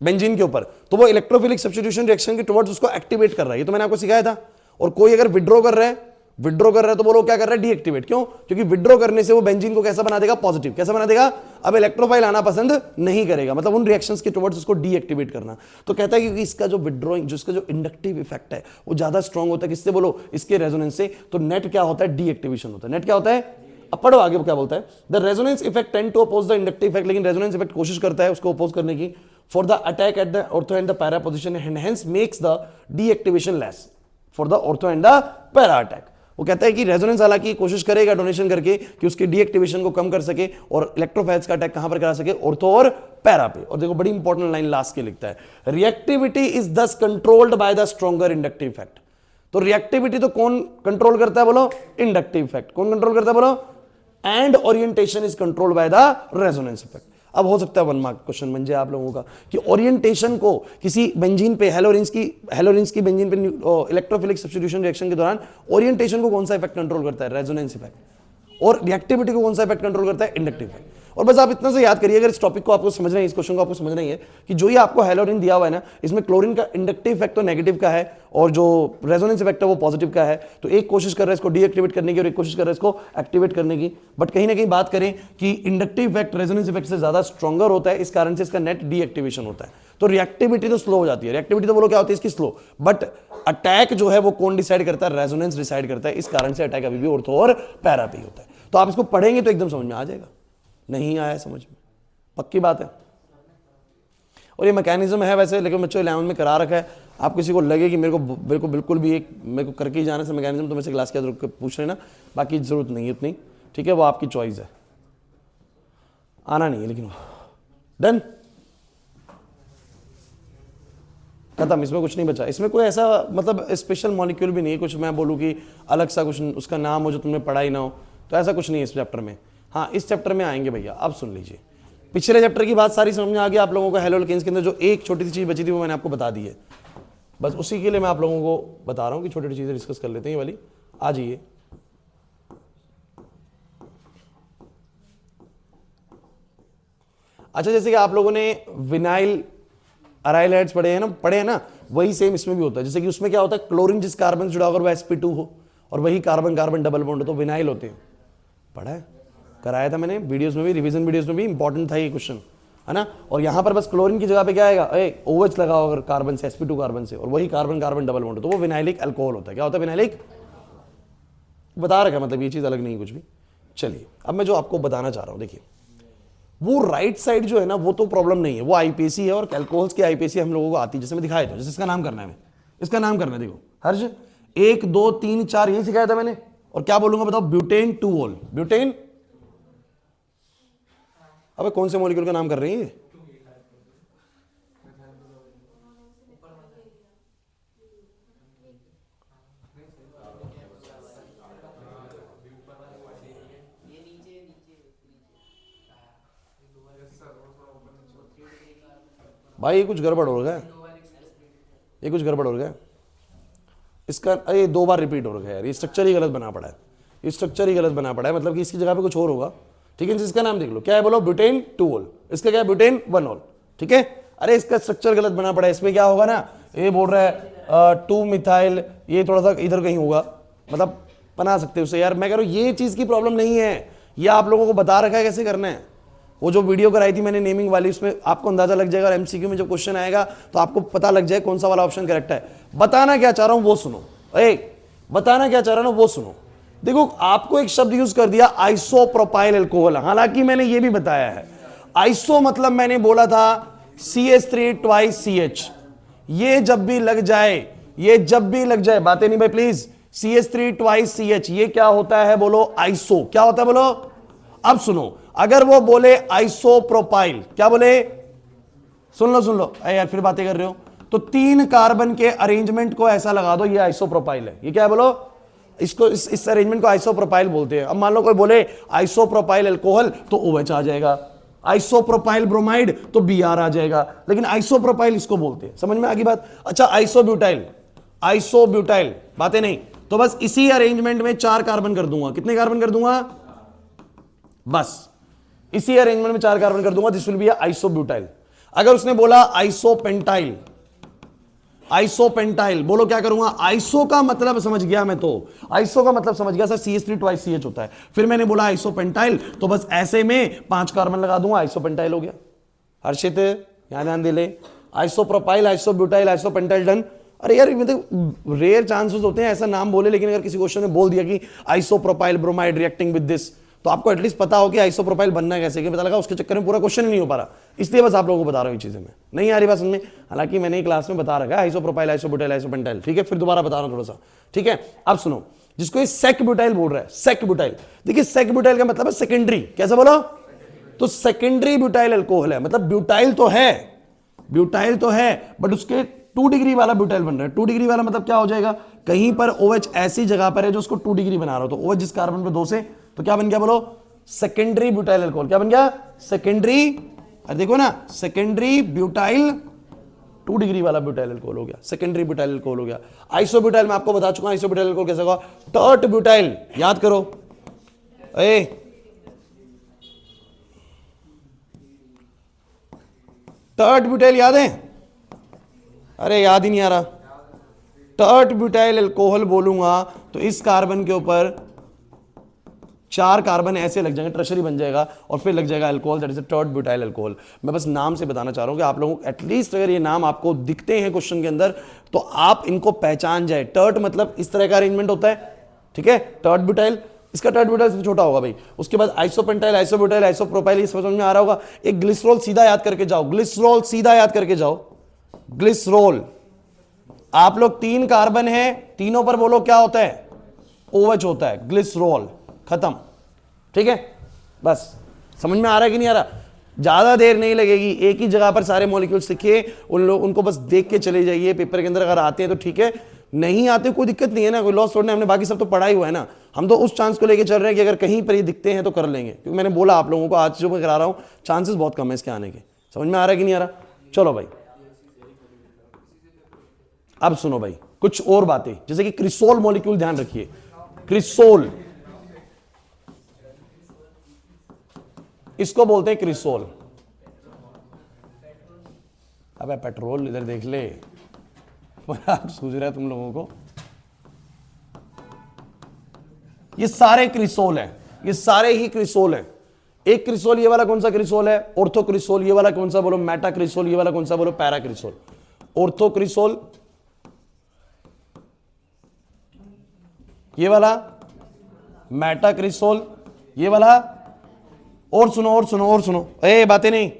बेंजीन के ऊपर तो वो इलेक्ट्रोफिलिक सब्स्टिट्यूशन रिएक्शन के टुवर्ड्स उसको एक्टिवेट कर रहा है, ये तो मैंने आपको सिखाया था। और कोई अगर विड्रॉ कर रहा है तो बोलो क्या कर रहा है? डीएक्टिवेट। क्यों? क्योंकि विड्रॉ करने से वो बेंजीन को कैसा बना देगा? पॉजिटिव। कैसा बना देगा? अब इलेक्ट्रोफाइल आना पसंद नहीं करेगा, मतलब उन रिएक्शंस के टुवर्ड्स उसको डीएक्टिवेट करना। तो कहता है कि इसका जो विड्रॉइंग, जो इसका जो इंडक्टिव इफेक्ट है वो ज्यादा स्ट्रांग होता है, किससे बोलो? इसके रेजोनेंस से। तो नेट क्या होता है? डीएक्टिवेशन होता है। नेट क्या होता है? अब पढ़ो आगे वो क्या बोलता है। The resonance effect tend to oppose the inductive effect, लेकिन रेजोनेंस इफेक्ट कोशिश करता है उसको अपोज करने की for the attack at the ortho and the para position and hence makes the deactivation less for the ortho and the para attack. वो कहता है कि रेजोनेंस हालांकि कोशिश करेगा डोनेशन करके कि उसके डीएक्टिवेशन को कम कर सके और इलेक्ट्रोफाइल्स का अटैक कहां पर करा सके? ऑर्थो और पैरा पे। और देखो बड़ी इंपॉर्टेंट लाइन लास्ट के लिखता है, रिएक्टिविटी इज दस controlled by the stronger inductive effect. तो रिएक्टिविटी तो कौन कंट्रोल करता है बोलो? Inductive effect. कौन कंट्रोल करता है बोलो? And orientation is controlled by the resonance effect. अब हो सकता है 1 मार्क क्वेश्चन बन जाए आप लोगों का कि ओरिएंटेशन को किसी बेंजीन पे हेलोरिन्स की बेंजीन पे इलेक्ट्रोफिलिक सब्स्टिट्यूशन रिएक्शन के दौरान ओरिएंटेशन को कौन सा इफेक्ट कंट्रोल करता है? Resonance effect. और रिएक्टिविटी को कौन सा इफेक्ट कंट्रोल करता है? Inductive effect. और बस आप इतना से याद करिए, अगर इस टॉपिक को आपको समझना है, इस क्वेश्चन को आपको समझना ही है कि जो ये आपको हेलोरिन दिया हुआ है ना, इसमें क्लोरीन का इंडक्टिव इफेक्ट तो नेगेटिव का है और जो रेजोनेंस इफेक्ट है वो पॉजिटिव का है। तो एक कोशिश कर रहा है इसको डीएक्टिवेट करने की और एक कोशिश कर रहा है इसको एक्टिवेट करने की। बट कहीं ना कहीं बात करें कि इंडक्टिव इफेक्ट रेजोनेंस इफेक्ट से ज्यादा स्ट्रॉन्गर होता है, इस कारण से इसका नेट डीएक्टिवेशन होता है। तो रिएक्टिविटी तो स्लो हो जाती है, रिएक्टिविटी तो बोलो क्या होती है इसकी? स्लो। बट अटैक जो है वो कौन डिसाइड करता है? रेजोनेंस डिसाइड करता है। इस कारण से अटैक अभी भी ऑर्थो और पैरा पे होता है। तो आप इसको पढ़ेंगे तो एकदम समझ में आ जाएगा। नहीं आया समझ में, पक्की बात है। और ये मैकेनिज्म है वैसे, लेकिन बच्चों 11 में करा रखा है। आप किसी को लगे कि मेरे को बिल्कुल भी मेरे को करके ही जाना से मैकेनिज्म, तो मेरे से क्लास के अंदर पूछ लेना, बाकी जरूरत नहीं है इतनी, ठीक है? वो आपकी चॉइस है, आना नहीं है लेकिन। डन, खत्म। इसमें कुछ नहीं बचा। इसमें कोई ऐसा मतलब स्पेशल मॉलिक्यूल भी नहीं है कुछ मैं बोलूँ कि अलग सा कुछ उसका नाम हो जो तुमने पढ़ा ही ना हो, तो ऐसा कुछ नहीं है इस चैप्टर में। हाँ, इस चैप्टर में आएंगे भैया। अब सुन लीजिए, पिछले चैप्टर की बात सारी समझ में आ गई आप लोगों को। हेलोल्केन्स के अंदर जो एक छोटी सी चीज बची थी वो मैंने आपको बता दी है, बस उसी के लिए मैं आप लोगों को बता रहा हूँ कि छोटी छोटी चीजें डिस्कस कर लेते हैं। ये वाली आ जाइए। अच्छा, जैसे कि आप लोगों ने विनाइल अराइल हेड्स पढ़े हैं ना, वही सेम इसमें भी होता है। जैसे कि उसमें क्या होता है, क्लोरीन जिस कार्बन से जुड़ा होगा वो sp2 हो और वही कार्बन कार्बन डबल बॉन्ड हो तो विनाइल होते हैं। पढ़ा है, कराया था मैंने वीडियोस में भी, रिवीजन वीडियोस में भी। इंपॉर्टेंट था ये क्वेश्चन, है ना। और यहां पर बस क्लोरीन की जगह पे क्या आएगा? OH लगा होगा कार्बन से, sp2 कार्बन से, और वही कार्बन कार्बन डबल बॉन्ड, तो वो विनाइलिक अल्कोहल होता है। क्या होता है? विनाइलिक। बता रखा, मतलब ये चीज अलग नहीं कुछ भी। चलिए, अब मैं जो आपको बताना चाह रहा हूं, देखिए वो राइट साइड जो है ना, वो तो प्रॉब्लम नहीं है, वो आईपीसी है और अल्कोहल्स की आईपीसी हम लोगों को आती है। जैसे मैं दिखाया था, जैसे इसका नाम करना है, मैं इसका नाम करना है। देखो हर्ष, 1 2 3 4 यही सिखाया था मैंने। और क्या बोलूंगा बताओ? ब्यूटेन 2-ऑल। ब्यूटेन, अबे कौन से मॉलिक्यूल का नाम कर रही है? भाई ये कुछ गड़बड़ हो गया, ये कुछ गड़बड़ हो गया। इसका ये 2 बार रिपीट हो गया यार, ये स्ट्रक्चर ही गलत बना पड़ा है, ये स्ट्रक्चर ही गलत बना पड़ा है, मतलब कि इसकी जगह पे कुछ और होगा। ठीक है, इसका नाम देख लो, क्या है बोलो? ब्यूटेन 2-ऑल। इसका क्या है? ब्यूटेन 1-ऑल। ठीक है, अरे इसका स्ट्रक्चर गलत बना पड़ा है। इसमें क्या होगा ना, ये बोल रहा है 2 मिथाइल, ये थोड़ा सा इधर कहीं होगा, मतलब बना सकते हो उसे यार। मैं कह रहा हूँ ये चीज की प्रॉब्लम नहीं है, ये आप लोगों को बता रखा है कैसे करना है। वो जो वीडियो कराई थी मैंने नेमिंग वाली, उसमें आपको अंदाजा लग जाएगा और एमसीक्यू में जब क्वेश्चन आएगा तो आपको पता लग जाए कौन सा वाला ऑप्शन करेक्ट है। बताना क्या चाह रहा हूं वो सुनो, बताना क्या चाह रहा हूं वो सुनो। देखो आपको एक शब्द यूज कर दिया आइसोप्रोपाइल अल्कोहल, हालांकि मैंने ये भी बताया है आइसो मतलब मैंने बोला था CH3 2CH, ये जब भी लग जाए ये जब भी लग जाए, बातें नहीं भाई प्लीज, CH3 ट्वाइस CH, ये क्या होता है बोलो? आइसो। क्या होता है बोलो? अब सुनो, अगर वो बोले आइसोप्रोपाइल, क्या बोले? सुन लो अरे यार फिर बातें कर रहे हो। तो 3 कार्बन के अरेंजमेंट को ऐसा लगा दो, ये आइसोप्रोपाइल है। ये क्या है बोलो? इसको इस अरेंजमेंट को आइसोप्रोपाइल बोलते हैं। अब मान लो कोई बोले आइसोप्रोपाइल अल्कोहल, तो OH आ जाएगा। आइसोप्रोपाइल ब्रोमाइड, तो Br आ जाएगा। लेकिन आइसोप्रोपाइल इसको बोलते हैं। समझ में आ गई बात? अच्छा, आइसोब्यूटाइल, बातें नहीं। तो बस इसी अरेंजमेंट में 4 कार्बन कर दूंगा। कितने कार्बन कर दूंगा? बस इसी अरेंजमेंट में 4 कार्बन कर दूंगा, दिस विल बी आइसोब्यूटाइल। अगर उसने बोला आइसोपेंटाइल, बोलो क्या करूंगा? आइसो का मतलब समझ गया मैं, तो आइसो का मतलब समझ गया सर, CH3 ट्वाइस CH होता है। फिर मैंने बोला आइसोपेंटाइल, तो बस ऐसे में 5 कार्बन लगा दूंगा, आइसोपेंटाइल हो गया। हर्षित यहां ध्यान दे ले, आइसोप्रोपाइल, आइसोब्यूटाइल, आइसोपेंटाइल, डन। अरे यार मतलब रेयर चांसेस होते हैं ऐसा नाम बोले, लेकिन अगर किसी क्वेश्चन में बोल दिया कि isopropyl bromide reacting with this, तो आपको एटलीस्ट पता हो कि आइसोप्रोपाइल बनना कैसे, कि पता लगा। उसके चक्कर में पूरा क्वेश्चन ही नहीं हो पा रहा, इसलिए बस आप लोगों को बता रहा हूं ये चीजें। मैं नहीं आ रही बात समझ में? हालांकि मैंने क्लास में बता रखा है आइसोप्रोपाइल, आइसोब्यूटाइल, आइसोपेंटाइल, ठीक है? फिर दोबारा बता रहा हूं थोड़ा सा, ठीक है? अब सुनो, जिसको ये सेक ब्यूटाइल बोल रहा है, सेक ब्यूटाइल। देखिए सेक ब्यूटाइल का मतलब है सेकेंडरी। कैसे बोलो? तो सेकेंडरी ब्यूटाइल अल्कोहल है, मतलब ब्यूटाइल तो है, बट उसके 2 डिग्री वाला ब्यूटाइल बन रहा है। 2 डिग्री वाला मतलब क्या हो जाएगा? कहीं पर OH ऐसी जगह पर है जो उसको 2 डिग्री बना रहा हो, तो OH जिस कार्बन पे 2 से, तो क्या बन गया बोलो? Secondary butyl alcohol. क्या बन गया? सेकेंडरी, अरे देखो ना, सेकेंडरी ब्यूटाइल, 2 डिग्री वाला ब्यूटाइल अल्कोहल हो गया, सेकेंडरी ब्यूटाइल अल्कोहल हो गया। आइसोब्यूटाइल मैं आपको बता चुका हूं, आइसोब्यूटाइल अल्कोहल कैसे होगा? टर्ट ब्यूटाइल, याद करो। टर्ट ब्यूटाइल याद है? अरे याद ही नहीं आ रहा। टर्ट ब्यूटाइल अल्कोहल बोलूंगा तो इस कार्बन के ऊपर 4 कार्बन ऐसे लग जाएंगे, ट्रशरी बन जाएगा, और फिर लग जाएगा alcohol, that is tert butyl alcohol. मैं बस नाम से बताना चाह रहा हूं कि आप लोगों को एटलीस्ट अगर ये नाम आपको दिखते हैं क्वेश्चन के अंदर, तो आप इनको पहचान जाए। टर्ट मतलब इस तरह का अरेंजमेंट होता है, ठीक है? टर्ट ब्यूटाइल, इसका टर्ट ब्यूटाइल सबसे छोटा होगा भाई। उसके बाद आइसोपेंटाइल, आइसोब्यूटाइल, आइसोप्रोपाइल, ये समझ में आ रहा होगा। एक ग्लिसरॉल सीधा याद करके जाओ, ग्लिसरॉल सीधा याद करके जाओ, ग्लिसरॉल। आप लोग 3 कार्बन है, तीनों पर बोलो क्या होता है? OH होता है, ग्लिसरॉल, खत्म, ठीक है? बस समझ में आ रहा है कि नहीं आ रहा? ज्यादा देर नहीं लगेगी, एक ही जगह पर सारे मॉलिक्यूल्स लिखिए, उनको बस देख के चले जाइए पेपर के अंदर। अगर आते हैं तो ठीक है, नहीं आते कोई दिक्कत नहीं है ना, कोई लॉस छोड़ना, हमने बाकी सब तो पढ़ा ही हुआ है ना। हम तो उस चांस को लेके चल रहे हैं कि अगर कहीं पर ये दिखते हैं तो कर लेंगे, क्योंकि मैंने बोला आप लोगों को आज जो मैं करा रहा हूं चांसेस बहुत कम है इसके आने के। समझ में आ रहा है कि नहीं आ रहा? चलो भाई अब सुनो भाई कुछ और बातें, जैसे कि क्रिसोल मॉलिक्यूल ध्यान रखिए। क्रिसोल, इसको बोलते हैं क्रिसोल। अबे पेट्रोल इधर देख ले, आप सूझ रहा है तुम लोगों को? ये सारे क्रिसोल हैं, ये सारे ही क्रिसोल हैं। एक क्रिसोल ये वाला कौन सा क्रिसोल है? Ortho cresol. ये वाला कौन सा बोलो? Meta cresol. ये वाला कौन सा बोलो? Para cresol. ऑर्थो क्रिसोल, ये वाला मेटा क्रिसोल, ये वाला, और सुनो, बातें नहीं।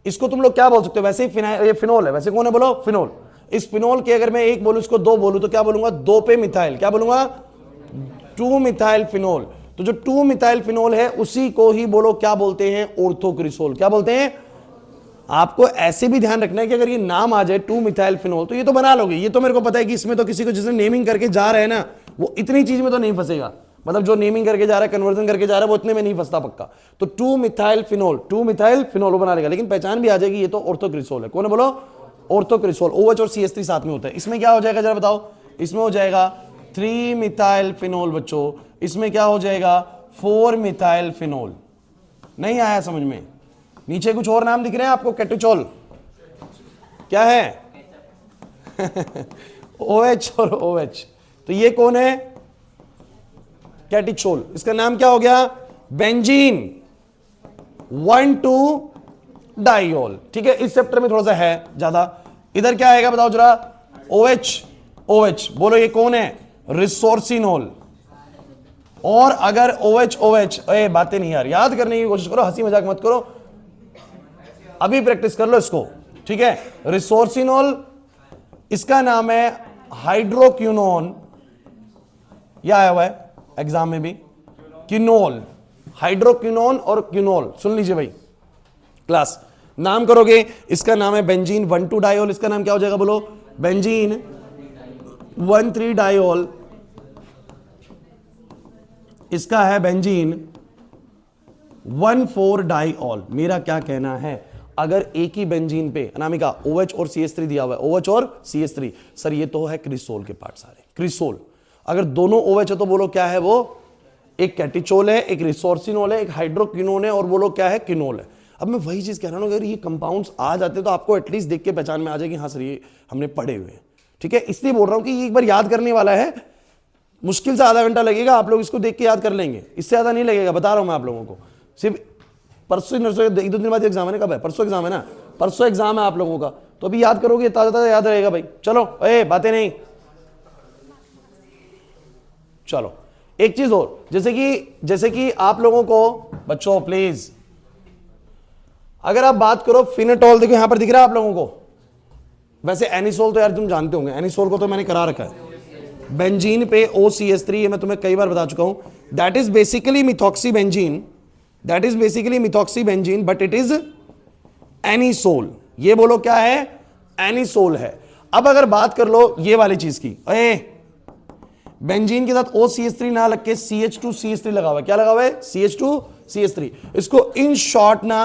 इसको तुम लोग क्या बोल सकते हो? वैसे ही ये फिनोल है, वैसे कौन है बोलो? फिनोल। इस फिनोल के अगर मैं एक बोलूं, इसको 2 बोलूं, तो क्या बोलूंगा? 2 पे मिथाइल। क्या बोलूंगा? 2 मिथाइल फिनोल। तो जो 2 मिथाइल फिनोल है उसी को ही बोलो क्या बोलते हैं? Ortho cresol. क्या बोलते हैं? आपको ऐसे भी ध्यान रखना है कि अगर ये नाम आ जाए 2 मिथाइल फिनोल, तो ये तो बना लोगे। ये तो मेरे को पता है कि इसमें तो किसी को जिसने नेमिंग करके जा रहा है ना, वो इतनी चीज में तो नहीं फंसेगा। मतलब जो नेमिंग करके जा रहा है, कन्वर्जन करके जा रहा है, वो इतने में नहीं फंसता पक्का। तो 2 मिथाइल फिनोल, 2 मिथाइल फिनोल वो बना लेगा, लेकिन पहचान भी आ जाएगी ये तो ऑर्थो क्रिसोल है। कौन है बोलो? Ortho cresol. OH और CH3 साथ में होता है। इसमें क्या हो जाएगा जरा बताओ? इसमें हो जाएगा 3 मिथाइल फिनोल बच्चों। इसमें क्या हो जाएगा? 4 मिथाइल फिनोल। नहीं आया समझ में? नीचे कुछ और नाम दिख रहे हैं आपको? कैटिचोल क्या है? OH और OH, तो ये कौन है? कैटिचोल। इसका नाम क्या हो गया? बेंजीन 1,2 डाइयोल। ठीक है, इस चैप्टर में थोड़ा सा है ज्यादा। इधर क्या आएगा बताओ जरा? OH बोलो ये कौन है? रिसोर्सिनोल। और अगर OH बातें नहीं यार, याद करने की कोशिश करो, हंसी मजाक मत करो, अभी प्रैक्टिस कर लो इसको, ठीक है? रिसोर्सिनोल, इसका नाम है हाइड्रोक्विनोन, यह आया हुआ है एग्जाम में भी, क्विनोल, हाइड्रोक्विनोन और क्विनोल। सुन लीजिए भाई क्लास, नाम करोगे, इसका नाम है बेंजीन 1,2 डायोल, इसका नाम क्या हो जाएगा बोलो, बेंजीन 1,3 डायोल, इसका है बेंजीन 1,4 डाइऑल। मेरा क्या कहना है, अगर एक ही बेंजीन पे अनामिका OH और CH3 दिया हुआ है, OH और CH3, सर ये तो है क्रिसोल के पार्ट सारे, क्रिसोल। अगर दोनों OH है तो बोलो क्या है वो, एक कैटिचोल है, एक रिसोर्सिनोल है, एक हाइड्रोक्विनोन है, और बोलो क्या है, किनोल है। अब मैं वही चीज कह रहा हूं, अगर ये कंपाउंड्स आ जाते तो आपको एटलीस्ट देख के पहचान में आ जाएगी, हाँ सर ये हमने पढ़े हुए हैं, ठीक है। इसलिए बोल रहा हूं कि ये एक बार याद करने वाला है, मुश्किल से आधा घंटा लगेगा, आप लोग इसको देख के याद कर लेंगे, इससे ज्यादा नहीं लगेगा, बता रहा हूं मैं आप लोगों को। सिर्फ परसों नरसों 1-2 दिन बाद एग्जाम है ना, कब है, परसों एग्जाम है ना, परसों एग्जाम है आप लोगों का, तो अभी याद करोगे ताजा ताजा याद रहेगा भाई। चलो बातें नहीं, चलो एक चीज और, जैसे कि आप लोगों को बच्चों प्लीज, अगर आप बात करो फिनेटॉल, देखो यहां पर दिख रहा है आप लोगों को, वैसे एनिसोल तो यार तुम जानते होंगे, एनिसोल को तो मैंने करा रखा है, बेंजीन पे OCH3, ये मैं तुम्हें कई बार बता चुका हूं, that is basically methoxy benzene, that is basically methoxy benzene, but it is anisole. ये बोलो क्या है, एनिसोल है। अब अगर बात कर लो ये वाली चीज की, बेंजीन के साथ OCH3 ना लग के CH2CH3 लगा हुआ है, क्या लगा हुआ है, CH2CH3, इसको इन शॉर्ट ना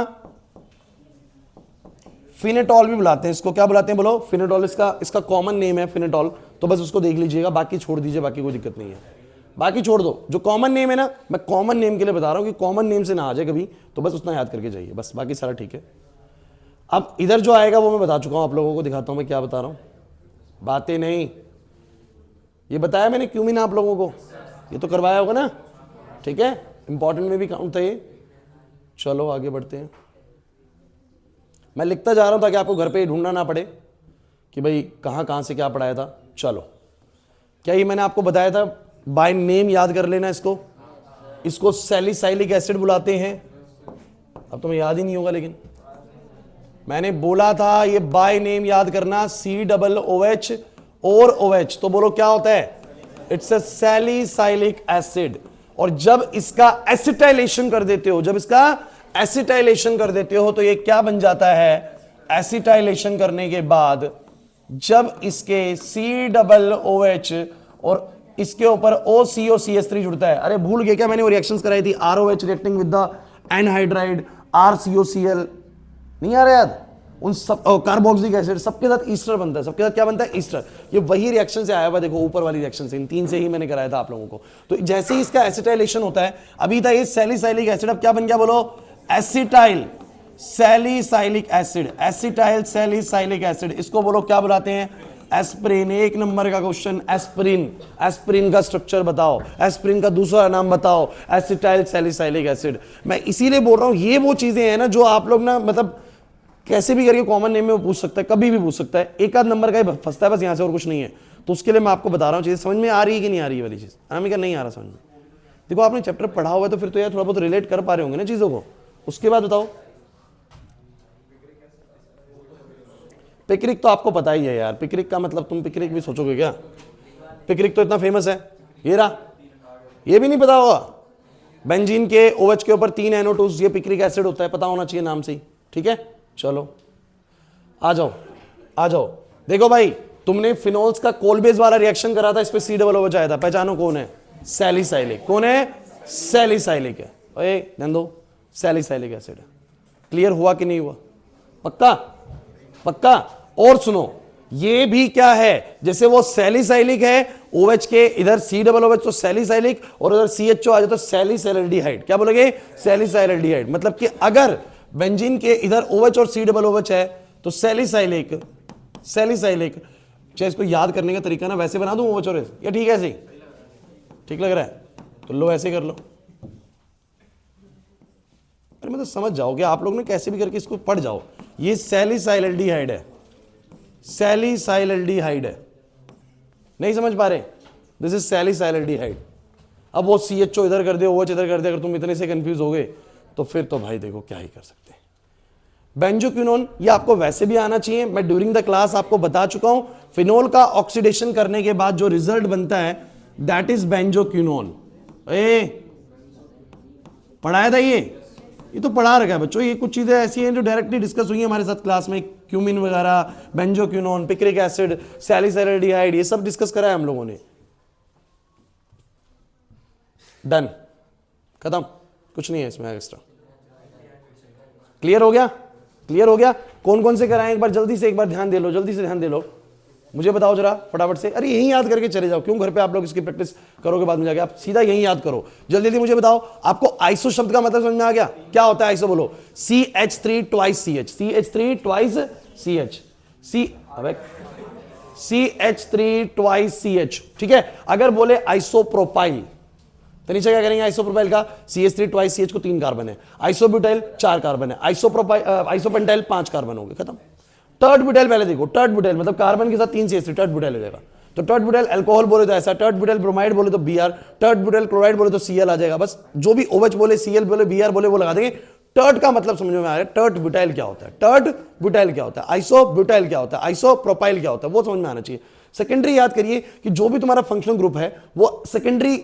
फिनेटॉल भी बुलाते हैं, इसको क्या बुलाते हैं बोलो, फिनेटॉल, इसका कॉमन नेम है फिनेटॉल, तो बस उसको देख लीजिएगा, बाकी छोड़ दीजिए, बाकी कोई दिक्कत नहीं है, बाकी छोड़ दो, जो कॉमन नेम है ना, मैं कॉमन नेम के लिए बता रहा हूं कि कॉमन नेम से ना आ जाए कभी, तो बस उतना याद करके जाइए, बस बाकी सारा ठीक है। अब इधर जो आएगा वो मैं बता चुका हूं आप लोगों को, दिखाता हूं मैं क्या बता रहा हूं, बातें नहीं, ये बताया मैंने क्यूमिन आप लोगों को, ये तो करवाया होगा ना, ठीक है, इंपॉर्टेंट में भी काउंट था ये। चलो आगे बढ़ते हैं, मैं लिखता जा रहा हूं ताकि आपको घर पे ढूंढना ना पड़े कि भाई कहां से क्या पढ़ाया था। चलो, क्या ये मैंने आपको बताया था, बाय नेम याद कर लेना इसको सैलिसाइलिक एसिड बुलाते हैं। अब तुम्हें याद ही नहीं होगा, लेकिन मैंने बोला था ये बाय नेम याद करना, COOH और OH, तो बोलो क्या होता है, इट्स अ सैलिसाइलिक एसिड। और जब इसका एसिटाइलेशन कर देते हो, तो ये क्या बन जाता है, एसिटाइलेशन करने के बाद जब इसके COOH और इसके ऊपर OCO-CH3 जुड़ता है, अरे भूल गए क्या, मैंने वो रिएक्शंस कराई थी, ROH reacting with the anhydride, RCOCl, नहीं आ रहा याद, उन सब कार्बोक्सिलिक एसिड, सबके साथ ईस्टर बनता है, सबके साथ क्या बनता है, ईस्टर। ये वही रिएक्शन से आया हुआ, देखो ऊपर वाली रिएक्शन से, इन 3 से ही मैंने कराया था आप लोगों को। तो जैसे ही इसका एसिटाइलेशन होता है, अभी था ये सैलिसाइलिक एसिड, अब क्या बन गया बोलो, acetyl salicylic acid, acetyl salicylic acid, इसको बोलो क्या बुलाते हैं, एस्प्रिन। 1 नंबर का क्वेश्चन, एस्प्रिन का स्ट्रक्चर बताओ, एस्प्रिन का दूसरा नाम बताओ, एसिटाइल सैलिसाइलिक एसिड। मैं इसीलिए बोल रहा हूं, ये वो चीजें हैं ना जो आप लोग ना, मतलब कैसे भी करके कॉमन नेम में वो पूछ सकता है, कभी भी पूछ सकता है, एक आध नंबर का ही फंसता है बस, यहां से और कुछ नहीं है। तो उसके लिए मैं आपको बता रहा हूं, चीजें समझ में आ रही है कि नहीं आ रही है वाली चीज, अनामिका नहीं आ रहा समझ में। देखो आपने चैप्टर पढ़ा हुआ है तो फिर तो यार थोड़ा बहुत रिलेट कर पा रहे होंगे ना चीजों को। उसके बाद बताओ, पिकरिक तो आपको पता ही है यार, पिकरिक का मतलब तुम पिकरिक भी सोचोगे क्या, पिकरिक तो इतना फेमस है, ये रहा, ये भी नहीं पता होगा, बेंजीन के OH के ऊपर 3 NO2, ये पिकरिक एसिड होता है, पता होना चाहिए नाम से ही, ठीक है। चलो आ जाओ, देखो भाई, तुमने फिनोल्स का कोलबेज वाला रिएक्शन करा था, इस पे COOH आया था, पहचानो कौन है, सैलिसाइलिक, कौन है, सैलिसाइलिक है, ओए ध्यान दो, सैलिसाइलिक एसिड। क्लियर हुआ कि नहीं हुआ, पक्का। और सुनो, ये भी क्या है, जैसे वो सैलिसाइलिक है, OH के इधर COOH तो सैलिसाइलिक, और उधर CHO आ जाए तो सैलिसैलिडिहाइड, क्या बोलोगे, सैलिसैलिडिहाइड। मतलब कि अगर बेंजीन के इधर OH और COOH है तो सैलिसाइलिक, चाहे इसको याद करने का तरीका ना वैसे बना दूं OH और, या ठीक है ऐसे, ठीक लग रहा है तो लो ऐसे कर लो। अरे मतलब समझ जाओगे आप लोग ने, कैसे भी करके इसको पढ़ जाओ। ये सैलिसाइल्डिहाइड है, सैलिसाइल्डिहाइड है, नहीं समझ पा रहे, दिस इज सैलिसाइल्डिहाइड। अब वो CHO इधर कर दे, OH इधर कर दे, अगर तुम इतने से कंफ्यूज हो गए तो फिर तो भाई देखो क्या ही कर सकते हैं। बेंजोक्विनोन ये आपको वैसे भी आना चाहिए, मैं ड्यूरिंग द क्लास आपको बता चुका हूं। फिनोल का ऑक्सीडेशन करने के बाद जो रिजल्ट बनता है दैट इज बेंजोक्विनोन। पढ़ाया था ये तो पढ़ा रखा है बच्चों। ये कुछ चीजें ऐसी हैं जो डायरेक्टली डिस्कस हुई है हमारे साथ क्लास में, क्यूमिन वगैरह, बेंजोक्विनोन, पिक्रिक एसिड, सैलिसैलिडिहाइड, ये सब डिस्कस करा है हम लोगों ने। डन, खत्म, कुछ नहीं है इसमें एक्स्ट्रा। क्लियर हो गया? क्लियर हो गया? कौन कौन से कराएं एक बार जल्दी से, एक बार ध्यान दे लो, जल्दी से ध्यान दे लो, मुझे बताओ जरा फटाफट से। अरे यही याद करके चले जाओ, क्यों घर पे आप लोग इसकी प्रैक्टिस करोगे बाद में जाके, आप सीधा यही याद करो। जल्दी जल्दी मुझे बताओ, आपको आइसो शब्द का मतलब समझ में आ गया? क्या होता है आइसो? बोलो। CH3 twice CH, CH3 twice CH, CH3 twice CH, ठीक है। अगर बोले आइसोप्रोपाइल तो नीचे क्या करेंगे? आइसोप्रोपाइल का CH3 ट्वाइस CH को 3 कार्बन है, आइसोब्यूटाइल 4 कार्बन है, आइसोपेंटाइल 5 कार्बन हो गए, खत्म। टर्ट ब्यूटाइल पहले देखो, टर्ट ब्यूटाइल मतलब कार्बन के साथ 3 CH3, टर्ट ब्यूटाइल हो जाएगा। तो टर्ट ब्यूटाइल अल्कोहल बोले तो ऐसा, टर्ट ब्यूटाइल ब्रोमाइड बोले तो Br, टर्ट ब्यूटाइल क्लोराइड बोले तो Cl आ जाएगा। बस जो भी OH बोले, Cl बोले, Br बोले वो लगा देंगे। टर्ट का मतलब समझ में आ रहा है? टर्ट ब्यूटाइल क्या होता है, टर्ट ब्यूटाइल क्या होता है, आइसो ब्यूटाइल क्या होता है, आइसो प्रोपाइल क्या होता है, वो समझ में आना चाहिए। सेकेंडरी याद करिए कि जो भी तुम्हारा फंक्शनल ग्रुप है वो सेकेंडरी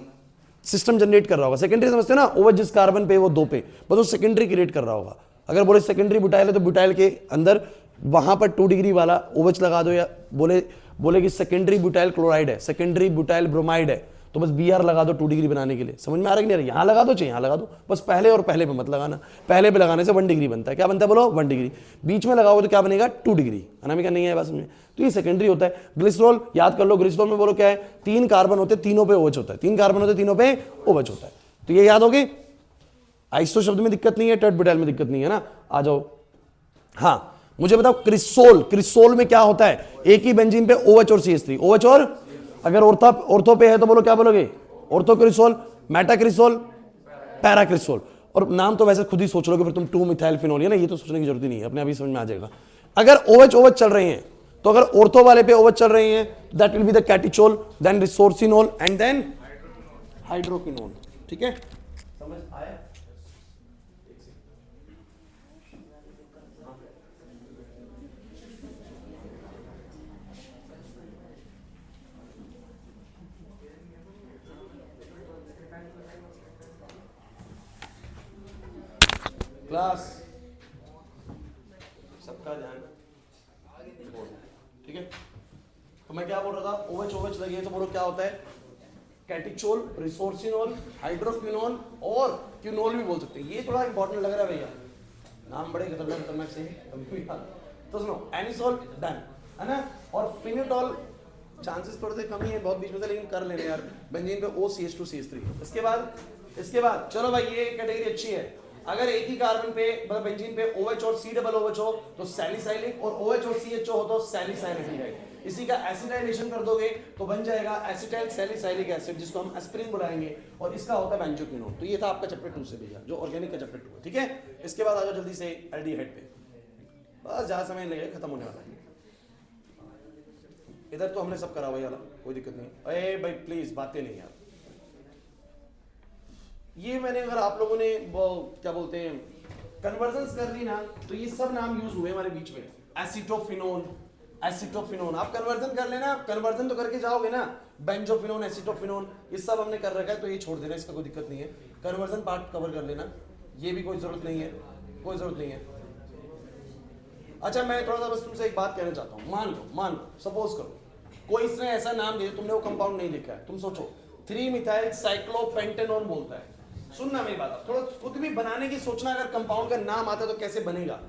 सिस्टम जनरेट कर रहा होगा। सेकेंडरी समझते हो ना? OH जिस कार्बन पे वो 2 पे, बस वो सेकेंडरी क्रिएट कर रहा होगा। अगर बोले सेकेंडरी ब्यूटाइल है तो ब्यूटाइल के अंदर वहां पर 2 डिग्री वाला OH लगा दो, या बोले कि सेकेंडरी ब्यूटाइल क्लोराइड है, सेकेंडरी ब्यूटाइल ब्रोमाइड है, तो बस Br लगा दो 2 डिग्री बनाने के लिए। समझ में आ रहा है कि नहीं? यहां लगा दो चाहे यहां लगा दो, बस पहले और पहले पे मत लगाना। पहले पे लगाने से 1 डिग्री बनता है। क्या बनता है बोलो? 1 डिग्री। बीच में लगाओगे तो क्या बनेगा? 2 डिग्री। अनामिका नहीं है बात समझ में? तो ये सेकेंडरी होता है। ग्लिसरॉल याद कर लो, ग्लिसरॉल में बोलो क्या है? 3 कार्बन होते, तीनों पे OH होता है, 3 कार्बन होते, तीनों पे OH होता है। तो ये याद होगी। आइसो शब्द में दिक्कत नहीं है, टर्ट ब्यूटाइल में दिक्कत नहीं है ना? आ जाओ। हाँ मुझे बताओ, क्रिसोल, क्रिसोल में क्या होता है? एक ही बेंजीन पे OH और CH3, OH और अगर ऑर्थो पे है तो बोलो क्या बोलोगे? Ortho cresol, Meta cresol, para cresol. और नाम तो वैसे खुद ही सोच लोगे फिर तुम, 2 मिथाइल फिनोल है ना, ये तो सोचने की जरूरत ही नहीं है, अपने आप ही समझ में आ जाएगा। अगर OH चल रहे हैं तो अगर ऑर्थो वाले पे OH चल रहे हैं that will be the catechol, then resorcinol and then hydroquinone. ठीक है, समझ आया? क्लास सबका ध्यान, ठीक है। तो मैं क्या बोल रहा था? OH लगे तो बोलो क्या होता है? कैटिचोल, रिसोर्सिनोल, हाइड्रोक्विनोन और क्विनोल भी बोल सकते हैं। ये थोड़ा इंपॉर्टेंट लग रहा है भैया, नाम बड़े खतरनाक से तो सुनो, एनिसोल डन है ना, और फिनिटोल चांसेस थोड़े से कम ही है, बहुत बीच में से, लेकिन कर लेने यार। बेंजीन पे OCH2 CH3। इसके बाद चलो भाई ये कैटेगरी अच्छी है। अगर एक ही कार्बन पे मतलब बेंजीन पे OH और C-OH हो तो सैलिसाइलिक, और OH और CHO हो तो सैलिसाइलिक। इसी का एसिटाइलेशन कर दोगे तो बन जाएगा एसिटाइल सैलिसाइलिक एसिड, जिसको हम एस्पिरिन बुलाएंगे, और इसका होता है बेंजोक्विनोन। तो ये था आपका चैप्टर 2 से भैया, जो ऑर्गेनिक का चैप्टर 2 है। ठीक है, इसके बाद आ जाओ जल्दी से एल्डिहाइड पे, बस ज्यादा समय लगेगा, खत्म होने वाला है। इधर तो हमने सब करा हुआ यार, कोई दिक्कत नहीं। अरे भाई प्लीज बातें नहीं यार। ये मैंने, अगर आप लोगों ने वो क्या बोलते हैं कन्वर्जन्स कर ली ना, तो ये सब नाम यूज हुए हमारे बीच में। एसिटोफिनोन, एसिटोफिनोन आप कन्वर्जन कर लेना, कन्वर्जन तो करके जाओगे ना। बेंजोफिनोन, एसिटोफिनोन, ये सब हमने कर रखा है, तो ये छोड़ देना, इसका कोई दिक्कत नहीं है। कन्वर्जन पार्ट कवर कर लेना, ये भी कोई जरूरत नहीं है, कोई जरूरत नहीं है। अच्छा मैं थोड़ा सा बस तुमसे एक बात कहना चाहता हूँ। मान लो सपोज करो कोई इसने ऐसा नाम दिया, तुमने वो कंपाउंड नहीं लिखा है, तुम सोचो 3 मिथाइल साइक्लोपेंटेनोन बोलता है। सुनना मेरी बात, थोड़ा खुद भी बनाने की सोचना, अगर कंपाउंड का नाम आता है तो कैसे बनेगा।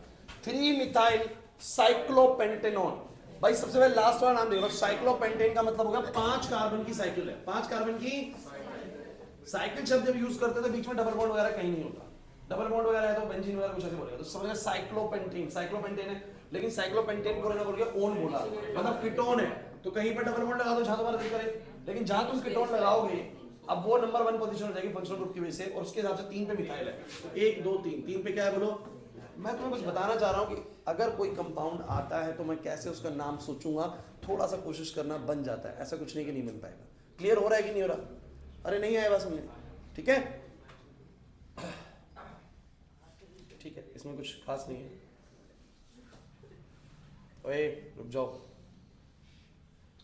3 मिथाइल साइक्लोपेंटेनोन। भाई सबसे पहले लास्ट वाला नाम देखो, साइक्लोपेंटेन का मतलब होगा 5 कार्बन की साइकिल है। 5 कार्बन की साइकिल शब्द जब यूज करते हैं तो बीच में डबल बॉन्ड वगैरह कहीं नहीं होता। डबल बॉन्ड वगैरह है तो बेंजीन वगैरह कुछ ऐसे बोलेगा, तो समझ साइक्लोपेंटेन, साइक्लोपेंटेन है, लेकिन साइक्लोपेंटेन को ना बोल के ओन बोला, मतलब कीटोन है, तो कहीं पर डबल बॉन्ड लगा दो जहां तुम्हारा दिल करे, लेकिन जहां तुम कीटोन लगाओगे अब वो नंबर 1 पोजीशन हो जाएगी फंक्शनल ग्रुप की वजह से, और उसके हिसाब से 3 पे मिथाइल है। 1 2 3, 3 पे क्या है बोलो। मैं तुम्हें बस बताना चाह रहा हूँ कि अगर कोई कंपाउंड आता है तो मैं कैसे उसका नाम सोचूंगा, थोड़ा सा कोशिश करना बन जाता है, ऐसा कुछ नहीं कि नहीं बन पाएगा। क्लियर हो रहा है कि नहीं हो रहा? अरे नहीं आया बस मुझे, ठीक है ठीक है, इसमें कुछ खास नहीं है। ओए रुक जाओ,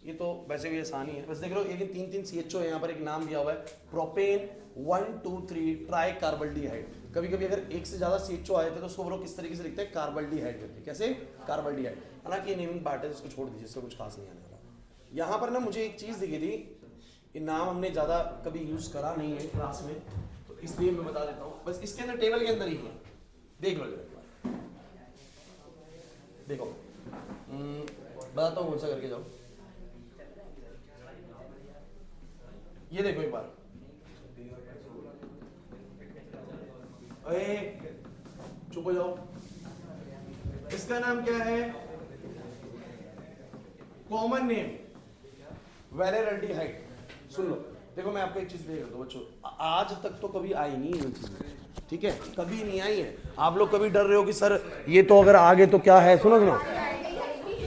ये तो वैसे भी आसानी है, बस देख लो ये 3 CHO है, यहाँ पर एक नाम दिया हुआ है प्रोपेन 1,2,3 ट्राई कार्बल्डिहाइड। कभी कभी अगर एक से ज्यादा CHO आए थे तो उसको वो लोग किस तरीके से लिखते हैं, कार्बल्डिहाइड करके। कैसे? कार्बल्डिहाइड। हालांकि ये नेमिंग पार्ट है, इसको छोड़ दीजिए, इससे कुछ खास नहीं आने वाला। यहाँ पर ना मुझे एक चीज दिखी थी, ये नाम हमने ज्यादा कभी यूज करा नहीं है क्लास में, तो इसलिए मैं बता देता हूँ, बस इसके अंदर टेबल के अंदर ही है, देख लो जरा, देखो बताता हूँ, कौन सा करके जाओ, ये देखो एक बार, अरे चुप हो जाओ, इसका नाम क्या है, कॉमन नेम वेलेरल्डिहाइड। सुन लो, देखो मैं आपको एक चीज देख रहा हूँ बच्चों, आज तक तो कभी आई नहीं है चीज, ठीक है, कभी नहीं आई है। आप लोग कभी डर रहे हो कि सर ये तो अगर आ गए तो क्या है, सुनो सुनो,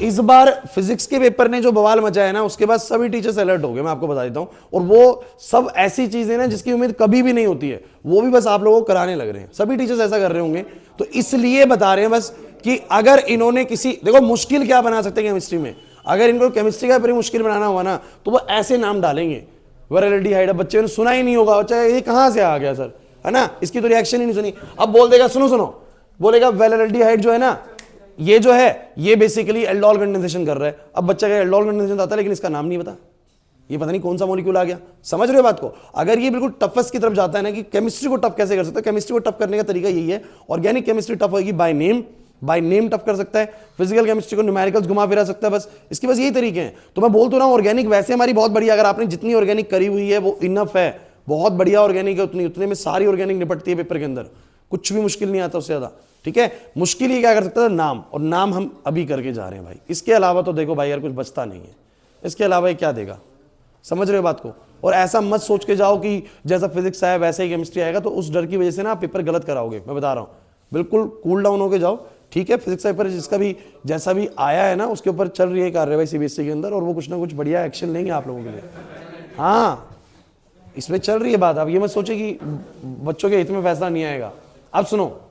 इस बार फिजिक्स के पेपर ने जो बवाल मचाया है ना, उसके बाद सभी टीचर्स अलर्ट हो गए, मैं आपको बता देता हूं, और वो सब ऐसी चीजें ना जिसकी उम्मीद कभी भी नहीं होती है, वो भी बस आप लोगों को कराने लग रहे हैं, सभी टीचर्स ऐसा कर रहे होंगे, तो इसलिए बता रहे हैं बस कि अगर इन्होंने किसी, देखो मुश्किल क्या बना सकते हैं केमिस्ट्री में, अगर इनको केमिस्ट्री का पेपर मुश्किल बनाना हुआ ना तो वो ऐसे नाम डालेंगे, वेलेरल्डिहाइड, बच्चे ने सुना ही नहीं होगा, बच्चा ये कहां से आ गया सर, है ना, इसकी तो रिएक्शन ही नहीं सुनी, अब बोल देगा, सुनो सुनो, बोलेगा वेलेरल्डिहाइड जो है ना, ये जो है ये बेसिकली एल्डोल कंडेंसेशन कर रहा है। अब बच्चा का एल्डोल कंडेंसेशन आता है लेकिन इसका नाम नहीं पता, ये पता नहीं कौन सा मॉलिक्यूल आ गया, समझ रहे हो बात को। अगर ये बिल्कुल टफेस्ट की तरफ जाता है ना कि केमिस्ट्री को टफ कैसे कर सकता है, केमिस्ट्री को टफ करने का तरीका यही है, ऑर्गेनिक केमिस्ट्री टफ होगी बाय नेम टफ कर सकता है, फिजिकल केमिस्ट्री को न्यूमेरिकल्स घुमा फिरा सकता है, बस इसके बस यही तरीके हैं। तो मैं बोल तो रहा हूं ऑर्गेनिक वैसे हमारी बहुत बढ़िया, अगर आपने जितनी ऑर्गेनिक करी हुई है वो इनफ है, बहुत बढ़िया ऑर्गेनिक है, उतने में सारी ऑर्गेनिक निपटती है पेपर के अंदर, कुछ भी मुश्किल नहीं आता उससे ज्यादा, ठीक है। मुश्किल ही क्या कर सकता है, नाम, और नाम हम अभी करके जा रहे हैं भाई, इसके अलावा तो देखो भाई यार कुछ बचता नहीं है, इसके अलावा ये क्या देगा, समझ रहे हो बात को। और ऐसा मत सोच के जाओ कि जैसा फिजिक्स आया वैसे ही केमिस्ट्री आएगा, तो उस डर की वजह से ना आप पेपर गलत कराओगे, मैं बता रहा हूँ, बिल्कुल कूल डाउन होके जाओ, ठीक है। फिजिक्स पेपर जिसका भी जैसा भी आया है ना, उसके ऊपर चल रही है कार्रवाई CBSE के अंदर, और वो कुछ ना कुछ बढ़िया एक्शन लेंगे आप लोगों के लिए, हाँ इसमें चल रही है बात। आप ये मत सोचे कि बच्चों के हित में फैसला नहीं आएगा। अब सुनो,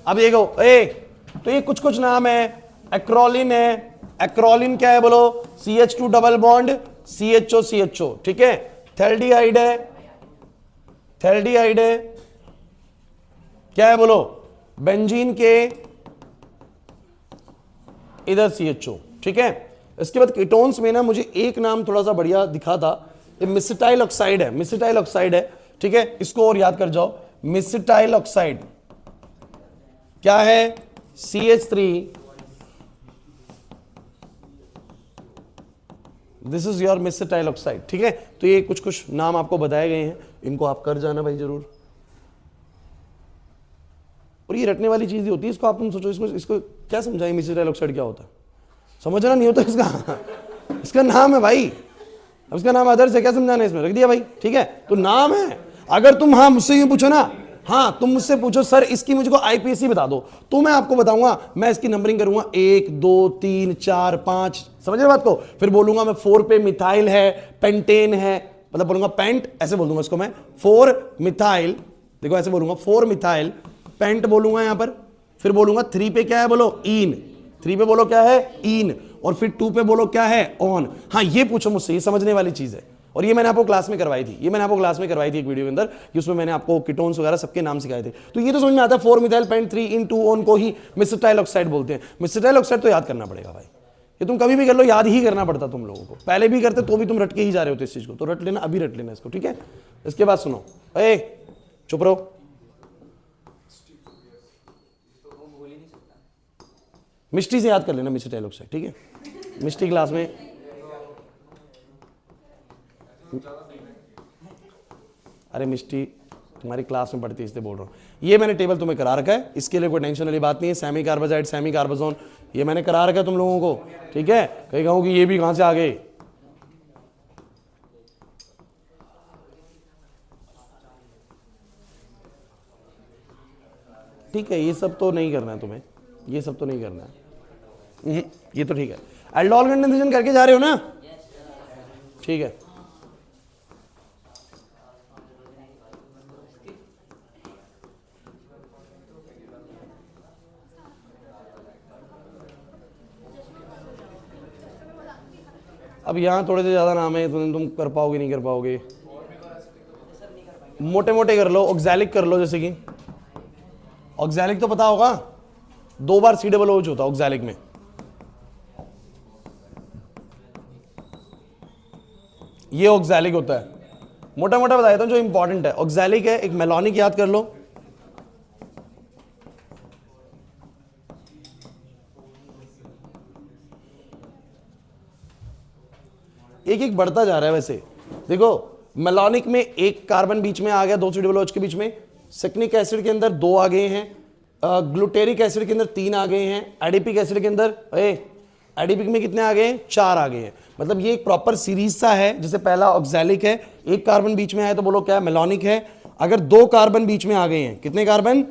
अब ये गो तो ये कुछ कुछ नाम है, एक्रोलिन है, एक्रोलिन क्या है बोलो, CH2 डबल बॉन्ड CHO, ठीक है। थैल्डिहाइड है, क्या है बोलो, बेंजीन के इधर CHO, ठीक है। इसके बाद कीटोन्स में ना मुझे एक नाम थोड़ा सा बढ़िया दिखा था, ये मिसिटाइल ऑक्साइड है, ठीक है, इसको और याद कर जाओ, मिसिटाइल ऑक्साइड क्या है, CH3, this is your mesityl oxide, ठीक है। तो ये कुछ कुछ नाम आपको बताए गए हैं, इनको आप कर जाना भाई जरूर, और ये रटने वाली चीज ही होती है, इसको आप तुम सोचो, इसको क्या समझाएं, मिसिटाइल ऑक्साइड क्या होता है, समझना नहीं होता इसका नाम है भाई, अब इसका नाम अदर से क्या समझाना है, इसमें रख दिया भाई, ठीक है। तो नाम है, अगर तुम हाँ मुझसे यूं पूछो ना, हाँ तुम मुझसे पूछो सर इसकी मुझको IPSC बता दो, तो मैं आपको बताऊंगा, मैं इसकी नंबरिंग करूंगा 1 2 3 4 5, समझ रहे बात को। फिर बोलूंगा मैं 4 पे मिथाइल है, पेंटेन है, मतलब बोलूंगा पेंट, ऐसे बोल दूंगा इसको मैं, 4 मिथाइल, देखो ऐसे बोलूंगा 4 मिथाइल पेंट बोलूंगा यहां पर। फिर बोलूंगा 3 पे क्या है बोलो, इन, 3 पे बोलो क्या है, इन, और फिर 2 पे बोलो क्या है, ऑन। हाँ ये पूछो मुझसे, ये समझने वाली चीज है, और ये मैंने आपको क्लास में करवाई थी, एक वीडियो के अंदर, कि उसमें मैंने आपको कीटोन्स वगैरह सबके नाम सिखाए थे। तो ये तो समझ में आता है, 4 मिथाइल पेंट 3 इन 2 ऑन को ही मिसिटाइल ऑक्साइड बोलते हैं। मिसिटाइल ऑक्साइड तो याद करना पड़ेगा भाई, ये तुम कभी भी कर लो, याद ही करना पड़ता तुम लोगों को, पहले भी करते तो भी तुम रट के ही जा रहे होते इस चीज को, तो रट लेना, अभी रट लेना इसको, ठीक है। इसके बाद सुनो, ए चुप रहो, मिस्टी से याद कर लेना मिसिटाइल ऑक्साइड, ठीक है। मिस्टी क्लास में, अरे मिस्टी तुम्हारी क्लास में पढ़ती है इसलिए बोल रहा हूँ, ये मैंने टेबल तुम्हें करा रखा है, इसके लिए कोई टेंशन वाली बात नहीं है। सेमी कार्बाजाइड, सेमी कार्बाजोन, ये मैंने करा रखा है तुम लोगों को, ठीक है। कहीं कहूँ कि ये भी कहां से आ गए, ठीक है, ये सब तो नहीं करना है तुम्हें, ये सब तो नहीं करना है, ये तो ठीक है। एल्डोल कंडेंसेशन करके जा रहे हो ना, ठीक है। अब यहाँ थोड़े से ज़्यादा नाम है, तुम कर पाओगे नहीं कर पाओगे। मोटे मोटे कर लो, ऑक्सैलिक कर लो, जैसे कि ऑक्सैलिक तो पता होगा, 2 बार COOH होता है ऑक्सैलिक में। ये ऑक्सैलिक होता है, मोटा मोटा बता देता हूं जो इंपॉर्टेंट है। ऑक्सैलिक है, एक मेलोनिक याद कर लो, एक एक बढ़ता जा रहा है। वैसे देखो, मेलोनिक में एक कार्बन बीच में आ गया 2 COOH के बीच में, सेक्निक एसिड के अंदर 2 आ गए हैं, ग्लूटेरिक एसिड के अंदर 3 आ गए हैं, एडिपिक एसिड के अंदर एडिपिक में कितने आ गए, 4 आ गए हैं। मतलब ये एक प्रॉपर सीरीज सा है। जैसे पहला ऑक्सैलिक है, एक कार्बन बीच में आया तो बोलो क्या, मेलोनिक है। अगर 2 कार्बन बीच में आ गए हैं, कितने कार्बन,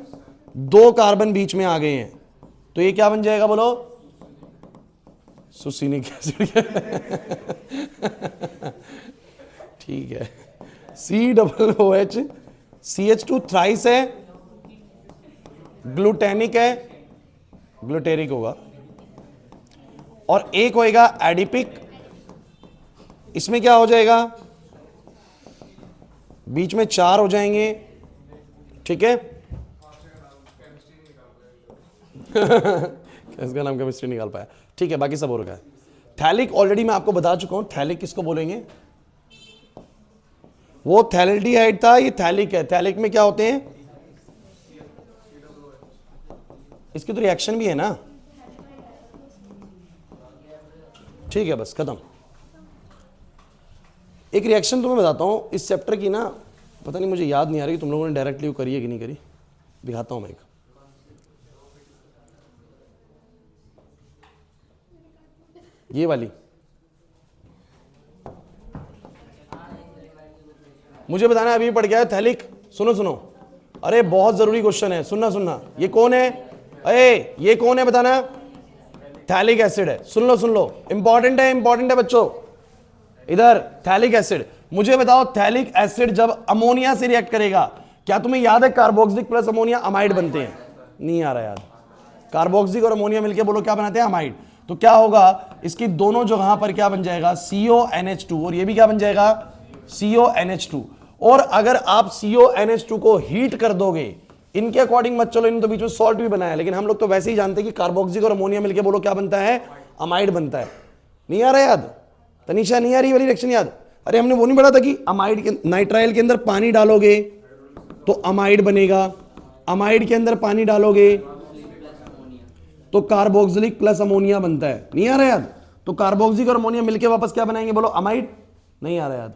2 कार्बन बीच में आ गए हैं, तो ये क्या बन जाएगा बोलो, सुसीनिक एसिड। ठीक है, COOH, CH2 थ्राइस है, ग्लूटेनिक है, ग्लूटेरिक होगा, और एक होएगा एडिपिक। इसमें क्या हो जाएगा, बीच में 4 हो जाएंगे, ठीक है। इसका नाम केमिस्ट्री निकाल पाया, ठीक है, बाकी सब हो रखा है। थैलिक ऑलरेडी मैं आपको बता चुका हूं, थैलिक किसको बोलेंगे, वो थैलेल्डिहाइड था, ये थैलिक है। थैलिक में क्या होते हैं, इसकी तो रिएक्शन भी है ना, ठीक है, बस खत्म। एक रिएक्शन तुम्हें बताता हूं इस चैप्टर की ना, पता नहीं मुझे याद नहीं आ रही तुम लोगों ने डायरेक्टली करी है कि नहीं करी, दिखाता हूं मैं एक। ये वाली मुझे बताना है, अभी पढ़ गया है थैलिक। सुनो सुनो, अरे बहुत जरूरी क्वेश्चन है, सुनना सुनना। ये कौन है, अरे ये कौन है बताना, थैलिक एसिड है। सुन लो, इंपॉर्टेंट है बच्चों। इधर थैलिक एसिड, मुझे बताओ थैलिक एसिड जब अमोनिया से रिएक्ट करेगा, क्या तुम्हें याद है कार्बोक्सिलिक प्लस अमोनिया अमाइड बनते हैं, नहीं आ रहा याद। कार्बोक्सिलिक और अमोनिया मिलकर बोलो क्या बनाते हैं, अमाइड। तो क्या होगा, इसकी दोनों जगह पर क्या बन जाएगा, CONH2, और ये भी क्या बन जाएगा, CONH2। और अगर आप CONH2 को हीट कर दोगे, इनके अकॉर्डिंग मत चलो, इन तो बीच में सॉल्ट भी बनाया, लेकिन हम लोग तो वैसे ही जानते हैं कि कार्बोक्सिलिक और अमोनिया मिलकर बोलो क्या बनता है, अमाइड बनता है। नहीं आ रहा याद, तनिषा नहीं आ रही वाली रिएक्शन याद। अरे हमने वो नहीं पढ़ा था कि अमाइड के, नाइट्राइल के अंदर पानी डालोगे तो अमाइड बनेगा, अमाइड के अंदर पानी डालोगे तो कार्बोक्सिलिक प्लस अमोनिया बनता है। नहीं आ रहा याद, तो कार्बोक्सिलिक और अमोनिया मिलके वापस क्या बनाएंगे बोलो, अमाइड। नहीं आ रहा याद,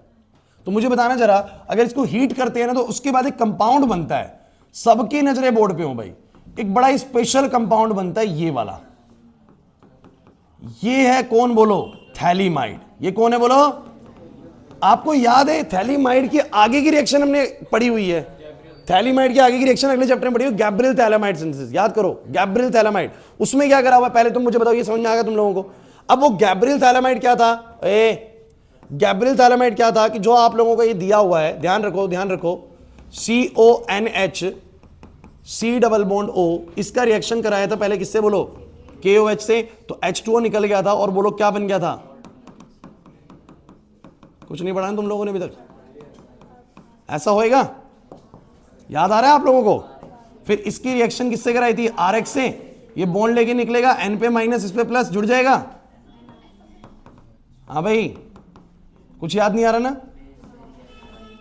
तो मुझे बताना जरा, अगर इसको हीट करते हैं ना तो उसके बाद एक कंपाउंड बनता है, सबकी नजरें बोर्ड पे हो भाई, एक बड़ा स्पेशल कंपाउंड बनता है ये वाला, ये है कौन बोलो, थैलीमाइड। ये कौन है बोलो, आपको याद है थैलीमाइड की आगे की रिएक्शन हमने पढ़ी हुई है, थैलीमाइड की आगे की रिएक्शन अगले चैप्टर में पढ़ी हुई, गैब्रियल थैलामाइड सिंथेसिस। याद करो, गैब्रियल थैलामाइड, उसमें क्या करा हुआ है पहले तुम मुझे बताओ, ये समझ में आ गया तुम लोगों को। अब वो गैब्रियल थैलामाइड क्या था, गैब्रियल थैलामाइड क्या था कि जो आप लोगों को ये दिया हुआ है, ध्यान रखो, CONH C+O, इसका रिएक्शन कराया था पहले किससे बोलो, KOH से, तो H2O निकल गया था, और बोलो क्या बन गया था, कुछ नहीं पढ़ा तुम लोगों ने अभी तक, ऐसा होएगा, याद आ रहा है आप लोगों को। फिर इसकी रिएक्शन किससे कराई थी, RX से, ये बॉन्ड लेके निकलेगा, N पे माइनस इस पे प्लस जुड़ जाएगा। हाँ भाई, कुछ याद नहीं आ रहा ना,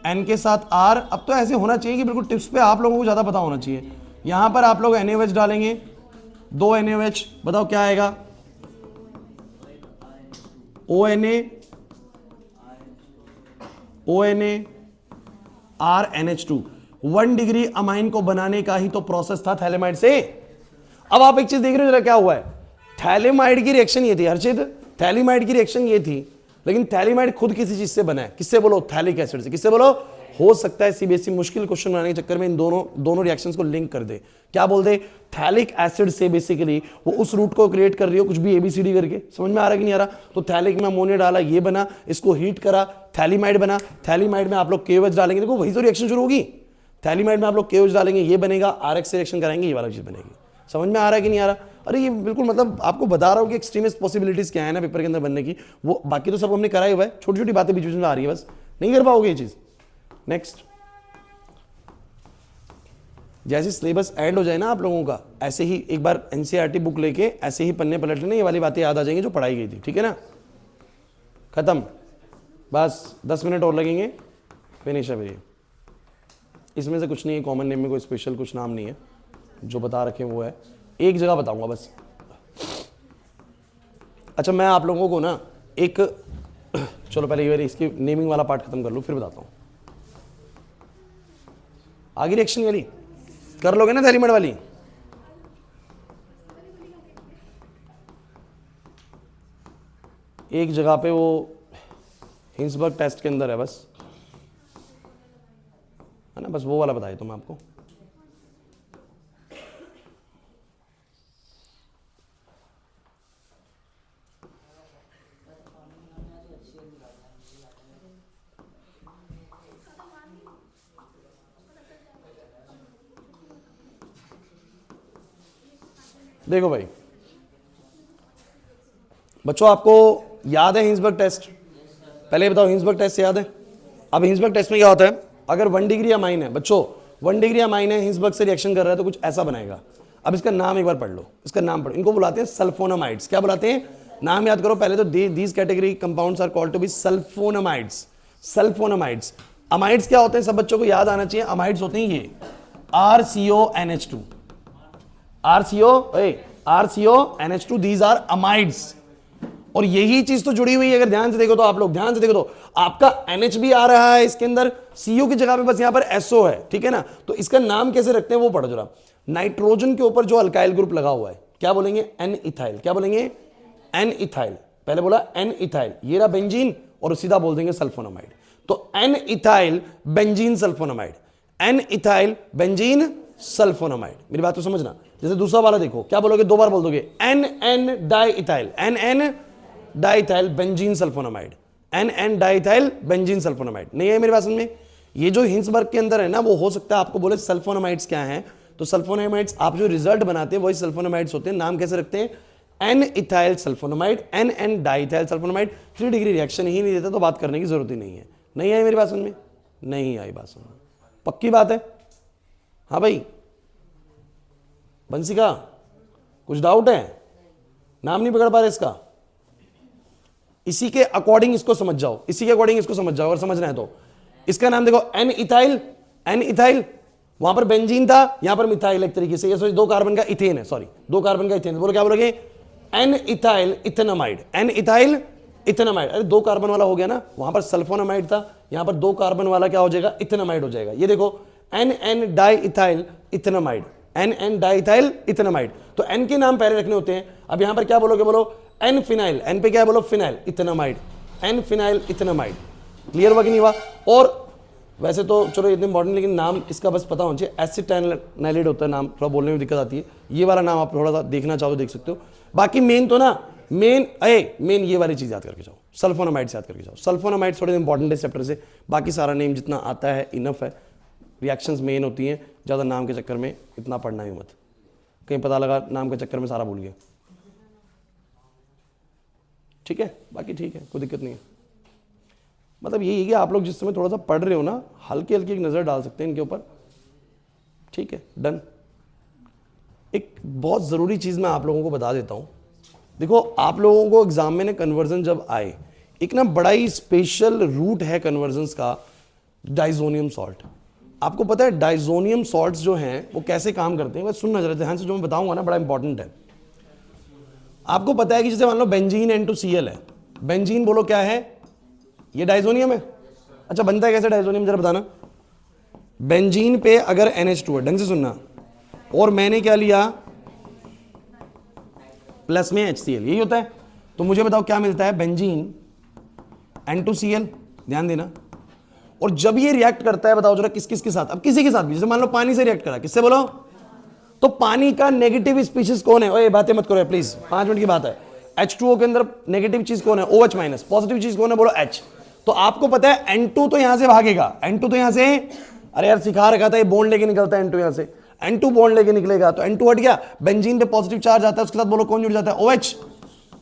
N के साथ R। अब तो ऐसे होना चाहिए कि बिल्कुल टिप्स पे आप लोगों को ज्यादा पता होना चाहिए। यहां पर आप लोग NaOH डालेंगे, 2 NaOH, बताओ क्या आएगा, ONA RNH2। 1 डिग्री अमाइन को बनाने का ही तो प्रोसेस था थैलेमाइड से। अब आप एक चीज देख रहे हो जरा क्या हुआ है, थैलेमाइड की रिएक्शन ये थी हर्षित, थैलेमाइड की रिएक्शन ये थी, लेकिन थैलेमाइड खुद किसी चीज से बना है, किससे बोलो, थैलिक एसिड से। किससे बोलो, हो सकता है सीबीएसई मुश्किल क्वेश्चन बनाने के चक्कर में इन दोनों रिएक्शंस को लिंक कर दे, क्या बोल दे, थैलिक एसिड से बेसिकली वो उस रूट को क्रिएट कर रही हो, कुछ भी एबीसीडी करके। समझ में आ रहा है कि नहीं आ रहा, तो थैलिक में अमोनिया डाला, ये बना, इसको हीट करा, थैलीमाइड बना, थैलीमाइड में आप लोग KOH डालेंगे, देखो वही तो रिएक्शन शुरू होगी, थैलीमाइड में आप लोग KOH डालेंगे, ये बनेगा, RX से रिएक्शन कराएंगे, ये वाला चीज बनेगी। समझ में आ रहा है कि नहीं आ रहा। अरे ये बिल्कुल मतलब आपको बता रहा हूँ कि एक्सट्रीमिस्ट पॉसिबिलिटीज क्या है ना पेपर के अंदर बनने की, वो बाकी तो सब हमने करा ही हुआ है, छोटी छोटी बातें बीच बीच में आ रही है, बस नहीं कर पाओगे ये चीज। नेक्स्ट, जैसे सिलेबस एंड हो जाए ना आप लोगों का, ऐसे ही एक बार एनसीईआरटी बुक लेके ऐसे ही पन्ने पलट लेना, ये वाली बातें याद आ जाएंगी जो पढ़ाई गई थी, ठीक है ना। खत्म, बस 10 मिनट और लगेंगे, फिनिश है फिर। इसमें से कुछ नहीं है, कॉमन नेम में कोई स्पेशल कुछ नाम नहीं है, जो बता रखे वो है, एक जगह बताऊंगा बस। अच्छा मैं आप लोगों को ना एक चलो पहले ये इसकी नेमिंग वाला पार्ट खत्म कर लूँ फिर बताता हूँ। आगे रिएक्शन वाली कर लोगे ना, थैलीमेड वाली? एक जगह पे वो हिंसबर्ग टेस्ट के अंदर है बस, है ना, बस वो वाला बताया तो मैं आपको। देखो भाई बच्चों, आपको याद है हिंसबर्ग टेस्ट? पहले बताओ हिंसबर्ग टेस्ट याद है? अब हिंसबर्ग टेस्ट में क्या होता है, अगर 1 डिग्री अमाइन है बच्चों, 1 डिग्री अमाइन है, हिंसबर्ग से रिएक्शन कर रहा है तो कुछ ऐसा बनेगा। अब इसका नाम एक बार पढ़ लो, इसका नाम पढ़ो, इनको बुलाते हैं सल्फोनामाइड्स। क्या बुलाते हैं? नाम याद करो पहले तो, these category compounds are called to be sulfonamides. Sulfonamides, amides क्या होते हैं सब बच्चों को याद आना चाहिए, अमाइड्स होते हैं ये RCONH2, RCONH2, these are amides। और यही चीज तो जुड़ी हुई है, अगर ध्यान से देखो तो, आप लोग ध्यान से देखो तो, आपका NH भी आ रहा है इसके अंदर, CO की जगह पे बस यहां पर SO है, ठीक है ना। तो इसका नाम कैसे रखते हैं वो पढ़ो जरा। नाइट्रोजन के ऊपर जो अल्काइल ग्रुप लगा हुआ है क्या बोलेंगे? N ethyl. क्या बोलेंगे? N ethyl. पहले बोला N इथाइल, ये रहा बेंजीन, और सीधा बोल देंगे सल्फोनामाइड। तो N ethyl benzene sulfonamide, N ethyl benzene sulfonamide. मेरी बात तो समझना। जैसे दूसरा वाला देखो, क्या बोलोगे? 2 बार बोल दोगे, NN diethyl, NN diethyl benzene sulfonamide, NN diethyl benzene sulfonamide. नहीं है मेरी बात समझ में? ये जो हिंसबर्ग के अंदर है ना, वो हो सकता है आपको बोले सल्फोनामाइड्स क्या हैं, तो सल्फोनामाइड्स आप जो रिजल्ट बनाते हैं वही सल्फोनामाइड्स होते हैं। नाम कैसे रखते हैं? N ethyl sulphonamide, NN diethyl sulphonamide. 3 degree reaction ही नहीं देता तो बात करने की जरूरत ही नहीं है। नहीं आई मेरी बात समझ में? नहीं आई बात समझ में, पक्की बात है? हाँ भाई बंसी का कुछ डाउट है? नाम नहीं पकड़ पा रहे इसका? इसी के अकॉर्डिंग इसको समझ जाओ, इसी के अकॉर्डिंग इसको समझ जाओ अगर समझना है तो। इसका नाम देखो N इथाइल, N इथाइल, वहां पर बेंजीन था, यहां पर मिथाइल एक तरीके से, ये सोच 2 कार्बन का इथेन है, सॉरी 2 कार्बन का इथेन। बोलो क्या बोलोगे? N ethyl ethanamide, N ethyl ethanamide. अरे 2 कार्बन वाला हो गया ना, वहां पर सल्फोनामाइड था, यहां पर 2 कार्बन वाला क्या हो जाएगा? इथेनामाइड हो जाएगा। ये देखो NN diethyl ethanamide, NN diethyl ethanamide. तो N के नाम पहले रखने होते हैं। अब यहां पर क्या बोलोगे? बोलो N फिनाइल, N पे क्या है? बोलो phenyl ethanamide, N phenyl ethanamide. Clear हुआ कि नहीं हुआ? और वैसे तो चलो इतने इंपॉर्टेंट, लेकिन नाम इसका बस पता होना चाहिए। एसिटाइनाइलेट होता है नाम, थोड़ा बोलने में दिक्कत आती है, ये वाला नाम आप थोड़ा सा देखना चाहो तो देख सकते हो। बाकी मेन तो ना, मेन ये वाली चीज याद करके जाओ, सल्फोनामाइड्स याद करके जाओ। सल्फोनामाइड्स थोड़े इंपॉर्टेंट है चैप्टर से, बाकी सारा नेम जितना आता है इनफ है। रिएक्शंस मेन होती हैं, ज़्यादा नाम के चक्कर में इतना पढ़ना ही मत, कहीं पता लगा नाम के चक्कर में सारा भूल गया। ठीक है, बाकी ठीक है, कोई दिक्कत नहीं है। मतलब यही है कि आप लोग जिस समय थोड़ा सा पढ़ रहे हो ना, हल्की हल्की एक नज़र डाल सकते हैं इनके ऊपर। ठीक है, डन। एक बहुत ज़रूरी चीज़ मैं आप लोगों को बता देता हूँ। देखो आप लोगों को एग्जाम में ना कन्वर्जन जब आए, एक ना बड़ा ही स्पेशल रूट है कन्वर्जन्स का, डाइजोनियम सॉल्ट। आपको पता है डाइजोनियम सॉल्ट्स जो हैं वो कैसे काम करते हैं? बस सुनना जरा ध्यान से, जो मैं बताऊंगा ना बड़ा इंपॉर्टेंट है। आपको पता है कि जैसे मान लो बेंजीन N2Cl है, बेंजीन बोलो क्या है? ये डाइजोनियम है। अच्छा बनता है कैसे डाइजोनियम जरा बताना। बेंजीन पे अगर NH2 है, ढंग से सुनना, और मैंने क्या लिया? प्लस में HCl, यही होता है। तो मुझे बताओ क्या मिलता है? बेंजीन N2Cl, ध्यान देना। और जब ये रिएक्ट करता है बताओ जरा किस किस के साथ? अब किसी के साथ भी, जैसे मान लो पानी से रिएक्ट करा, किससे बोलो? तो पानी का नेगेटिव स्पीशीज कौन है? ओए बातें मत करो प्लीज, 5 मिनट की बात है। H2O के अंदर नेगेटिव चीज कौन है? OH minus. पॉजिटिव चीज कौन है? बोलो H। तो आपको पता है N2 तो यहां से भागेगा, N2 तो यहां से, अरे यार सिखा रखा था, ये बॉन्ड लेके निकलता है N2 यहां से। N2 बॉन्ड लेके निकलेगा तो N2 हट गया, बेंजीन पे पॉजिटिव चार्ज आता है, उसके साथ बोलो कौन जुड़ जाता है, OH,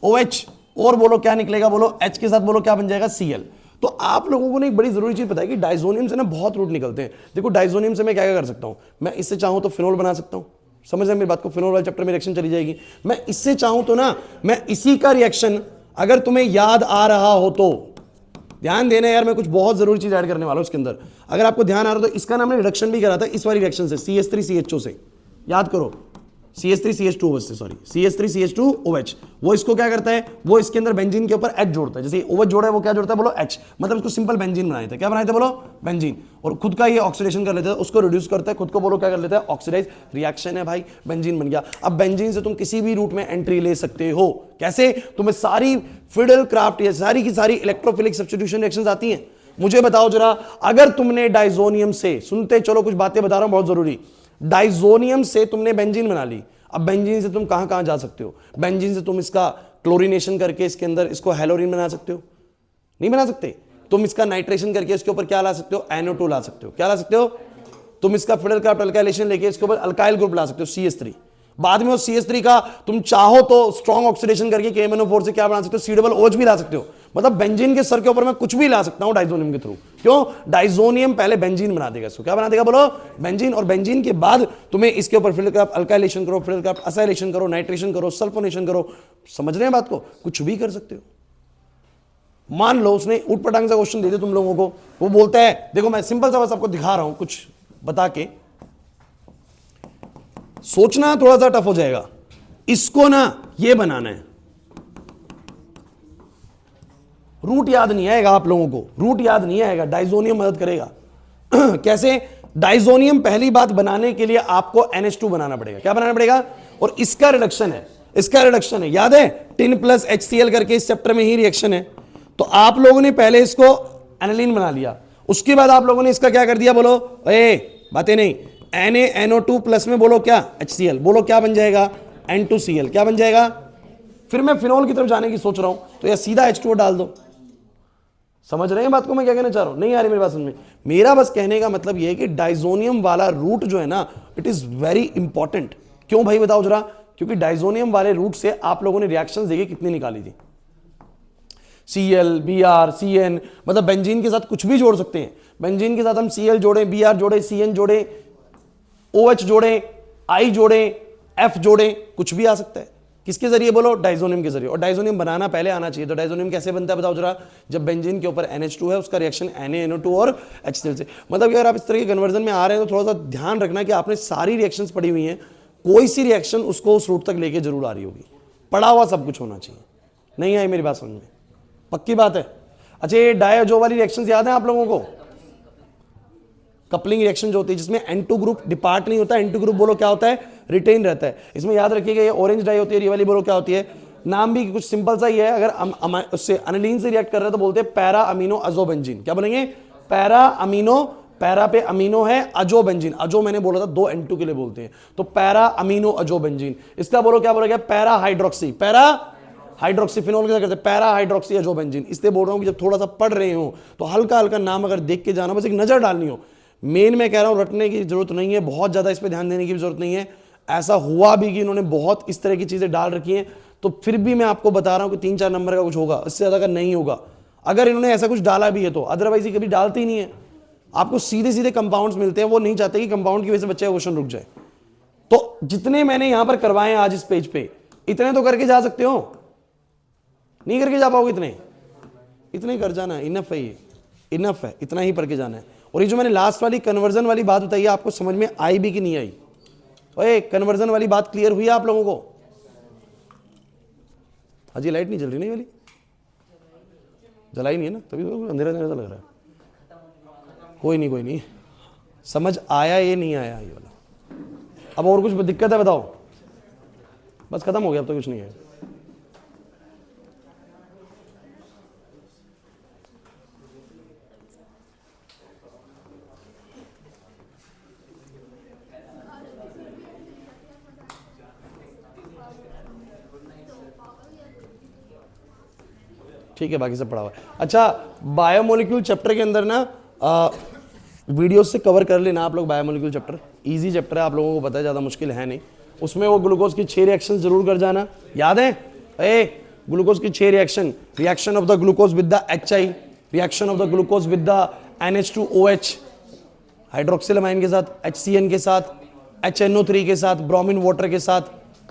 OH, और बोलो क्या निकलेगा, बोलो H के साथ बोलो क्या बन जाएगा, Cl। तो आप लोगों को ने एक बड़ी जरूरी चीज पता है कि डाइजोनियम से ना बहुत रूट निकलते हैं। देखो डाइजोनियम से मैं क्या क्या कर सकता हूं, मैं इससे चाहूं तो फिनोल बना सकता हूं, समझ रहे मेरी बात को, फिनोल वाले चैप्टर में रिएक्शन चली जाएगी। मैं इससे चाहूं तो ना, मैं इसी का रिएक्शन, अगर तुम्हें याद आ रहा हो तो ध्यान देना यार, मैं कुछ बहुत जरूरी चीज ऐड करने वाला हूं इसके अंदर। अगर आपको ध्यान आ रहा हो तो इसका नाम रिडक्शन भी करा था इस वाली रिएक्शन से, CH3CH2 से, याद करो, CH3CH2 से, सॉरी CH3CH2OH। वो इसको क्या करता है, वो इसके अंदर बेंजीन के ऊपर H जोड़ता है, जैसे OH जोड़ा है वो क्या जोड़ता है, बोलो H, मतलब इसको सिंपल बेंजीन बनाए थे, क्या बनाए थे, बोलो बेंजीन, और खुद का ये ऑक्सीडेशन कर लेता है, उसको रिड्यूस करता है, खुद को बोलो क्या कर लेता है, ऑक्सीडाइज, रिएक्शन है भाई, बेंजीन बन गया। अब बेंजीन से तुम किसी भी रूट में एंट्री ले सकते हो, कैसे, तुम्हें सारी फिडल क्राफ्ट या सारी की सारी इलेक्ट्रोफिलिक सब्स्टिट्यूशन रिएक्शंस आती हैं। मुझे बताओ जरा, अगर तुमने डाइजोनियम से, सुनते चलो कुछ बातें बता रहा हूं बहुत जरूरी, डाइजोनियम से तुमने बेंजीन बना ली, अब बेंजीन से तुम कहां कहां जा सकते हो, बेंजीन से तुम इसका क्लोरीनेशन करके इसके अंदर इसको हेलोरिन बना सकते हो, नहीं बना सकते, तुम इसका नाइट्रेशन करके इसके ऊपर क्या ला सकते हो, NO2 ला सकते हो, क्या ला सकते हो, तुम इसका फिडल क्राफ्ट अल्काइलेशन लेके इसके ऊपर अल्काइल ग्रुप ला सकते हो, CH3। बाद में उस CH3 का तुम चाहो तो स्ट्रॉन्ग ऑक्सीडेशन करके KMnO4 से क्या बना सकते हो, C OH भी ला सकते हो। मतलब बेंजीन के सर के ऊपर मैं कुछ भी ला सकता हूं डाइजोनियम के थ्रू। क्यों, डाइजोनियम पहले बेंजीन बना देगा, इसको क्या बना देगा, बोलो बेंजीन, और बेंजीन के बाद तुम्हें इसके ऊपर फिडल क्राफ्ट अल्काइलेशन करो, फिडल क्राफ्ट असाइलेशन करो, नाइट्रेशन करो, सल्फोनेशन करो, समझ रहे हैं बात को, कुछ भी कर सकते हो। मान लो उसने ऊट पटांग सा क्वेश्चन दे दिया तुम लोगों को, वो बोलता है, देखो मैं सिंपल सा बस आपको दिखा रहा हूं कुछ बता के, सोचना थोड़ा सा टफ हो जाएगा, इसको ना ये बनाना है, रूट याद नहीं आएगा आप लोगों को, रूट याद नहीं आएगा, डाइजोनियम मदद करेगा। कैसे, डाइजोनियम पहली बात बनाने के लिए आपको NH2 बनाना पड़ेगा, क्या बनाना पड़ेगा, और इसका रिडक्शन है, इसका रिडक्शन है, याद है, टिन प्लस HCl करके इस चैप्टर में ही रिएक्शन है। तो आप लोगों ने पहले इसको एनालिन बना लिया, उसके बाद आप लोगों ने इसका क्या कर दिया, बोलो बातें नहीं, NaNO2 प्लस में बोलो क्या, HCl, बोलो क्या बन जाएगा, N2Cl, क्या बन जाएगा। फिर मैं फिनोल की तरफ जाने की सोच रहा हूं तो या सीधा H2O डाल दो। समझ रहे हैं बात को मैं क्या कहना चाह रहा हूं, नहीं आ रही मेरी बात समझ में। मेरा बस कहने का मतलब यह है कि डाइजोनियम वाला रूट जो है ना, इट इज वेरी इंपॉर्टेंट। क्यों भाई बताओ जरा, क्योंकि डाइजोनियम वाले रूट से आप लोगों ने रिएक्शंस देखी कितनी निकाली थी, Cl, Br, Cn, मतलब बेंजीन के साथ कुछ भी जोड़ सकते हैं, बेंजीन के साथ हम Cl जोड़े, Br जोड़े, Cn जोड़े, OH जोड़े, I जोड़े, F जोड़े, कुछ भी आ सकता है, किसके जरिए, बोलो डाइजोनियम के जरिए। और डाइजोनियम बनाना पहले आना चाहिए। तो डाइजोनियम कैसे बनता है बताओ जरा, जब बेंजीन के ऊपर NH2 है, उसका रिएक्शन NaNO2 और HCl से। मतलब अगर आप इस तरह के कन्वर्जन में आ रहे हैं तो थोड़ा सा ध्यान रखना कि आपने सारी रिएक्शंस पढ़ी हुई हैं, कोई सी रिएक्शन उसको उस रूट तक लेके जरूर आ रही होगी, पढ़ा हुआ सब कुछ होना चाहिए। नहीं आई मेरी बात समझ में, पक्की बात है। अच्छा ये डायजो वाली रिएक्शंस याद है आप लोगों को, कपलिंग रिएक्शन जो होती है जिसमें N2 ग्रुप डिपार्ट नहीं होता, N2 ग्रुप बोलो क्या होता है, रिटेन रहता है। इसमें याद रखिएगा ये ऑरेंज डाई होती है, ये वाली बोलो क्या होती है, नाम भी कुछ सिंपल सा ही है। अगर उससे अनिलीन से रिएक्ट कर रहे हैं तो बोलते हैं पैरा अमीनो अजोबेंजीन, क्या बोलेंगे, पैरा अमीनो, पैरा पे अमीनो है, अजोबेंजीन, अजो मैंने बोला था 2 N2 के लिए बोलते हैं, तो पैरा अमीनो अजोबेंजीन। इसका बोलो क्या बोला गया, para hydroxy, para hydroxy phenol क्या करते हैं, पैरा हाइड्रोक्सी अजोबेंजीन। इसलिए बोल रहा हूं कि जब थोड़ा सा पढ़ रहे हो तो हल्का हल्का नाम अगर देख के जाना, बस एक नजर डालनी हो। मेन मैं कह रहा हूं रटने की जरूरत नहीं है, बहुत ज्यादा इस पे ध्यान देने की भी जरूरत नहीं है। ऐसा हुआ भी कि इन्होंने बहुत इस तरह की चीजें डाल रखी हैं, तो फिर भी मैं आपको बता रहा हूं कि 3-4 नंबर का कुछ होगा, इससे ज्यादा का नहीं होगा अगर इन्होंने ऐसा कुछ डाला भी है तो। अदरवाइज ये कभी डालते ही नहीं है, आपको सीधे सीधे कंपाउंड्स मिलते हैं, वो नहीं चाहते कि कंपाउंड की वजह से बच्चे का क्वेश्चन रुक जाए। तो जितने मैंने यहां पर करवाए आज इस पेज पे, इतने तो करके जा सकते हो, नहीं करके जा पाओगे, इतने कर जाना, इनफ है, ये इनफ है, इतना ही पढ़ के जाना है। और ये जो मैंने लास्ट वाली कन्वर्जन वाली बात बताई है, आपको समझ में आई भी कि नहीं आई, ओए कन्वर्जन वाली बात क्लियर हुई है आप लोगों को। अजी लाइट नहीं जल रही, नहीं वाली जलाई नहीं है ना, तभी तो अंधेरा अंधेरा लग रहा है। कोई नहीं, समझ आया ये नहीं आया ये वाला। अब और कुछ दिक्कत है बताओ, बस खत्म हो गया, अब तो कुछ नहीं है। ठीक है, बाकी सब पढ़ा हुआ है। अच्छा बायोमोलिक्यूल चैप्टर के अंदर ना वीडियो से कवर कर लेना आप लोग बायोमोलिक्यूल चैप्टर, इजी चैप्टर है, आप लोगों को पता है, ज़्यादा मुश्किल है नहीं। उसमें वो ग्लूकोज की 6 रिएक्शन जरूर कर जाना, याद है? ग्लूकोज की 6 reaction, reaction of the glucose with the HI, reaction of the glucose with the NH2OH, हाइड्रोक्सिलमाइन के साथ, HCN के साथ, HNO3 के साथ, ब्रोमीन वाटर के साथ,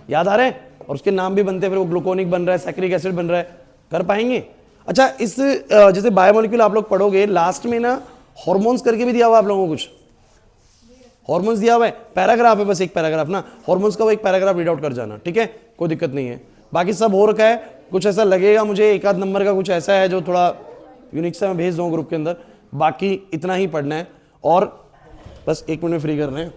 याद आ रहा है? और उसके नाम भी बनते हैं, फिर वो ग्लूकोनिक बन रहा है, सैक्रिक एसिड बन रहा है, कर पाएंगे? अच्छा, इस जैसे बायोमोलिक्यूल आप लोग पढ़ोगे, लास्ट में ना हॉर्मोन्स करके भी दिया हुआ आप लोगों को, कुछ हॉर्मोन्स दिया हुआ है, पैराग्राफ है, बस एक पैराग्राफ ना, हॉर्मोन्स का वो एक पैराग्राफ रीड आउट कर जाना, ठीक है? कोई दिक्कत नहीं है, बाकी सब हो रखा है। कुछ ऐसा लगेगा मुझे एक आध नंबर का कुछ ऐसा है जो थोड़ा यूनिक सा मैं भेज दूँ ग्रुप के अंदर, बाकी इतना ही पढ़ना है। और बस 1 मिनट में फ्री कर रहे हैं।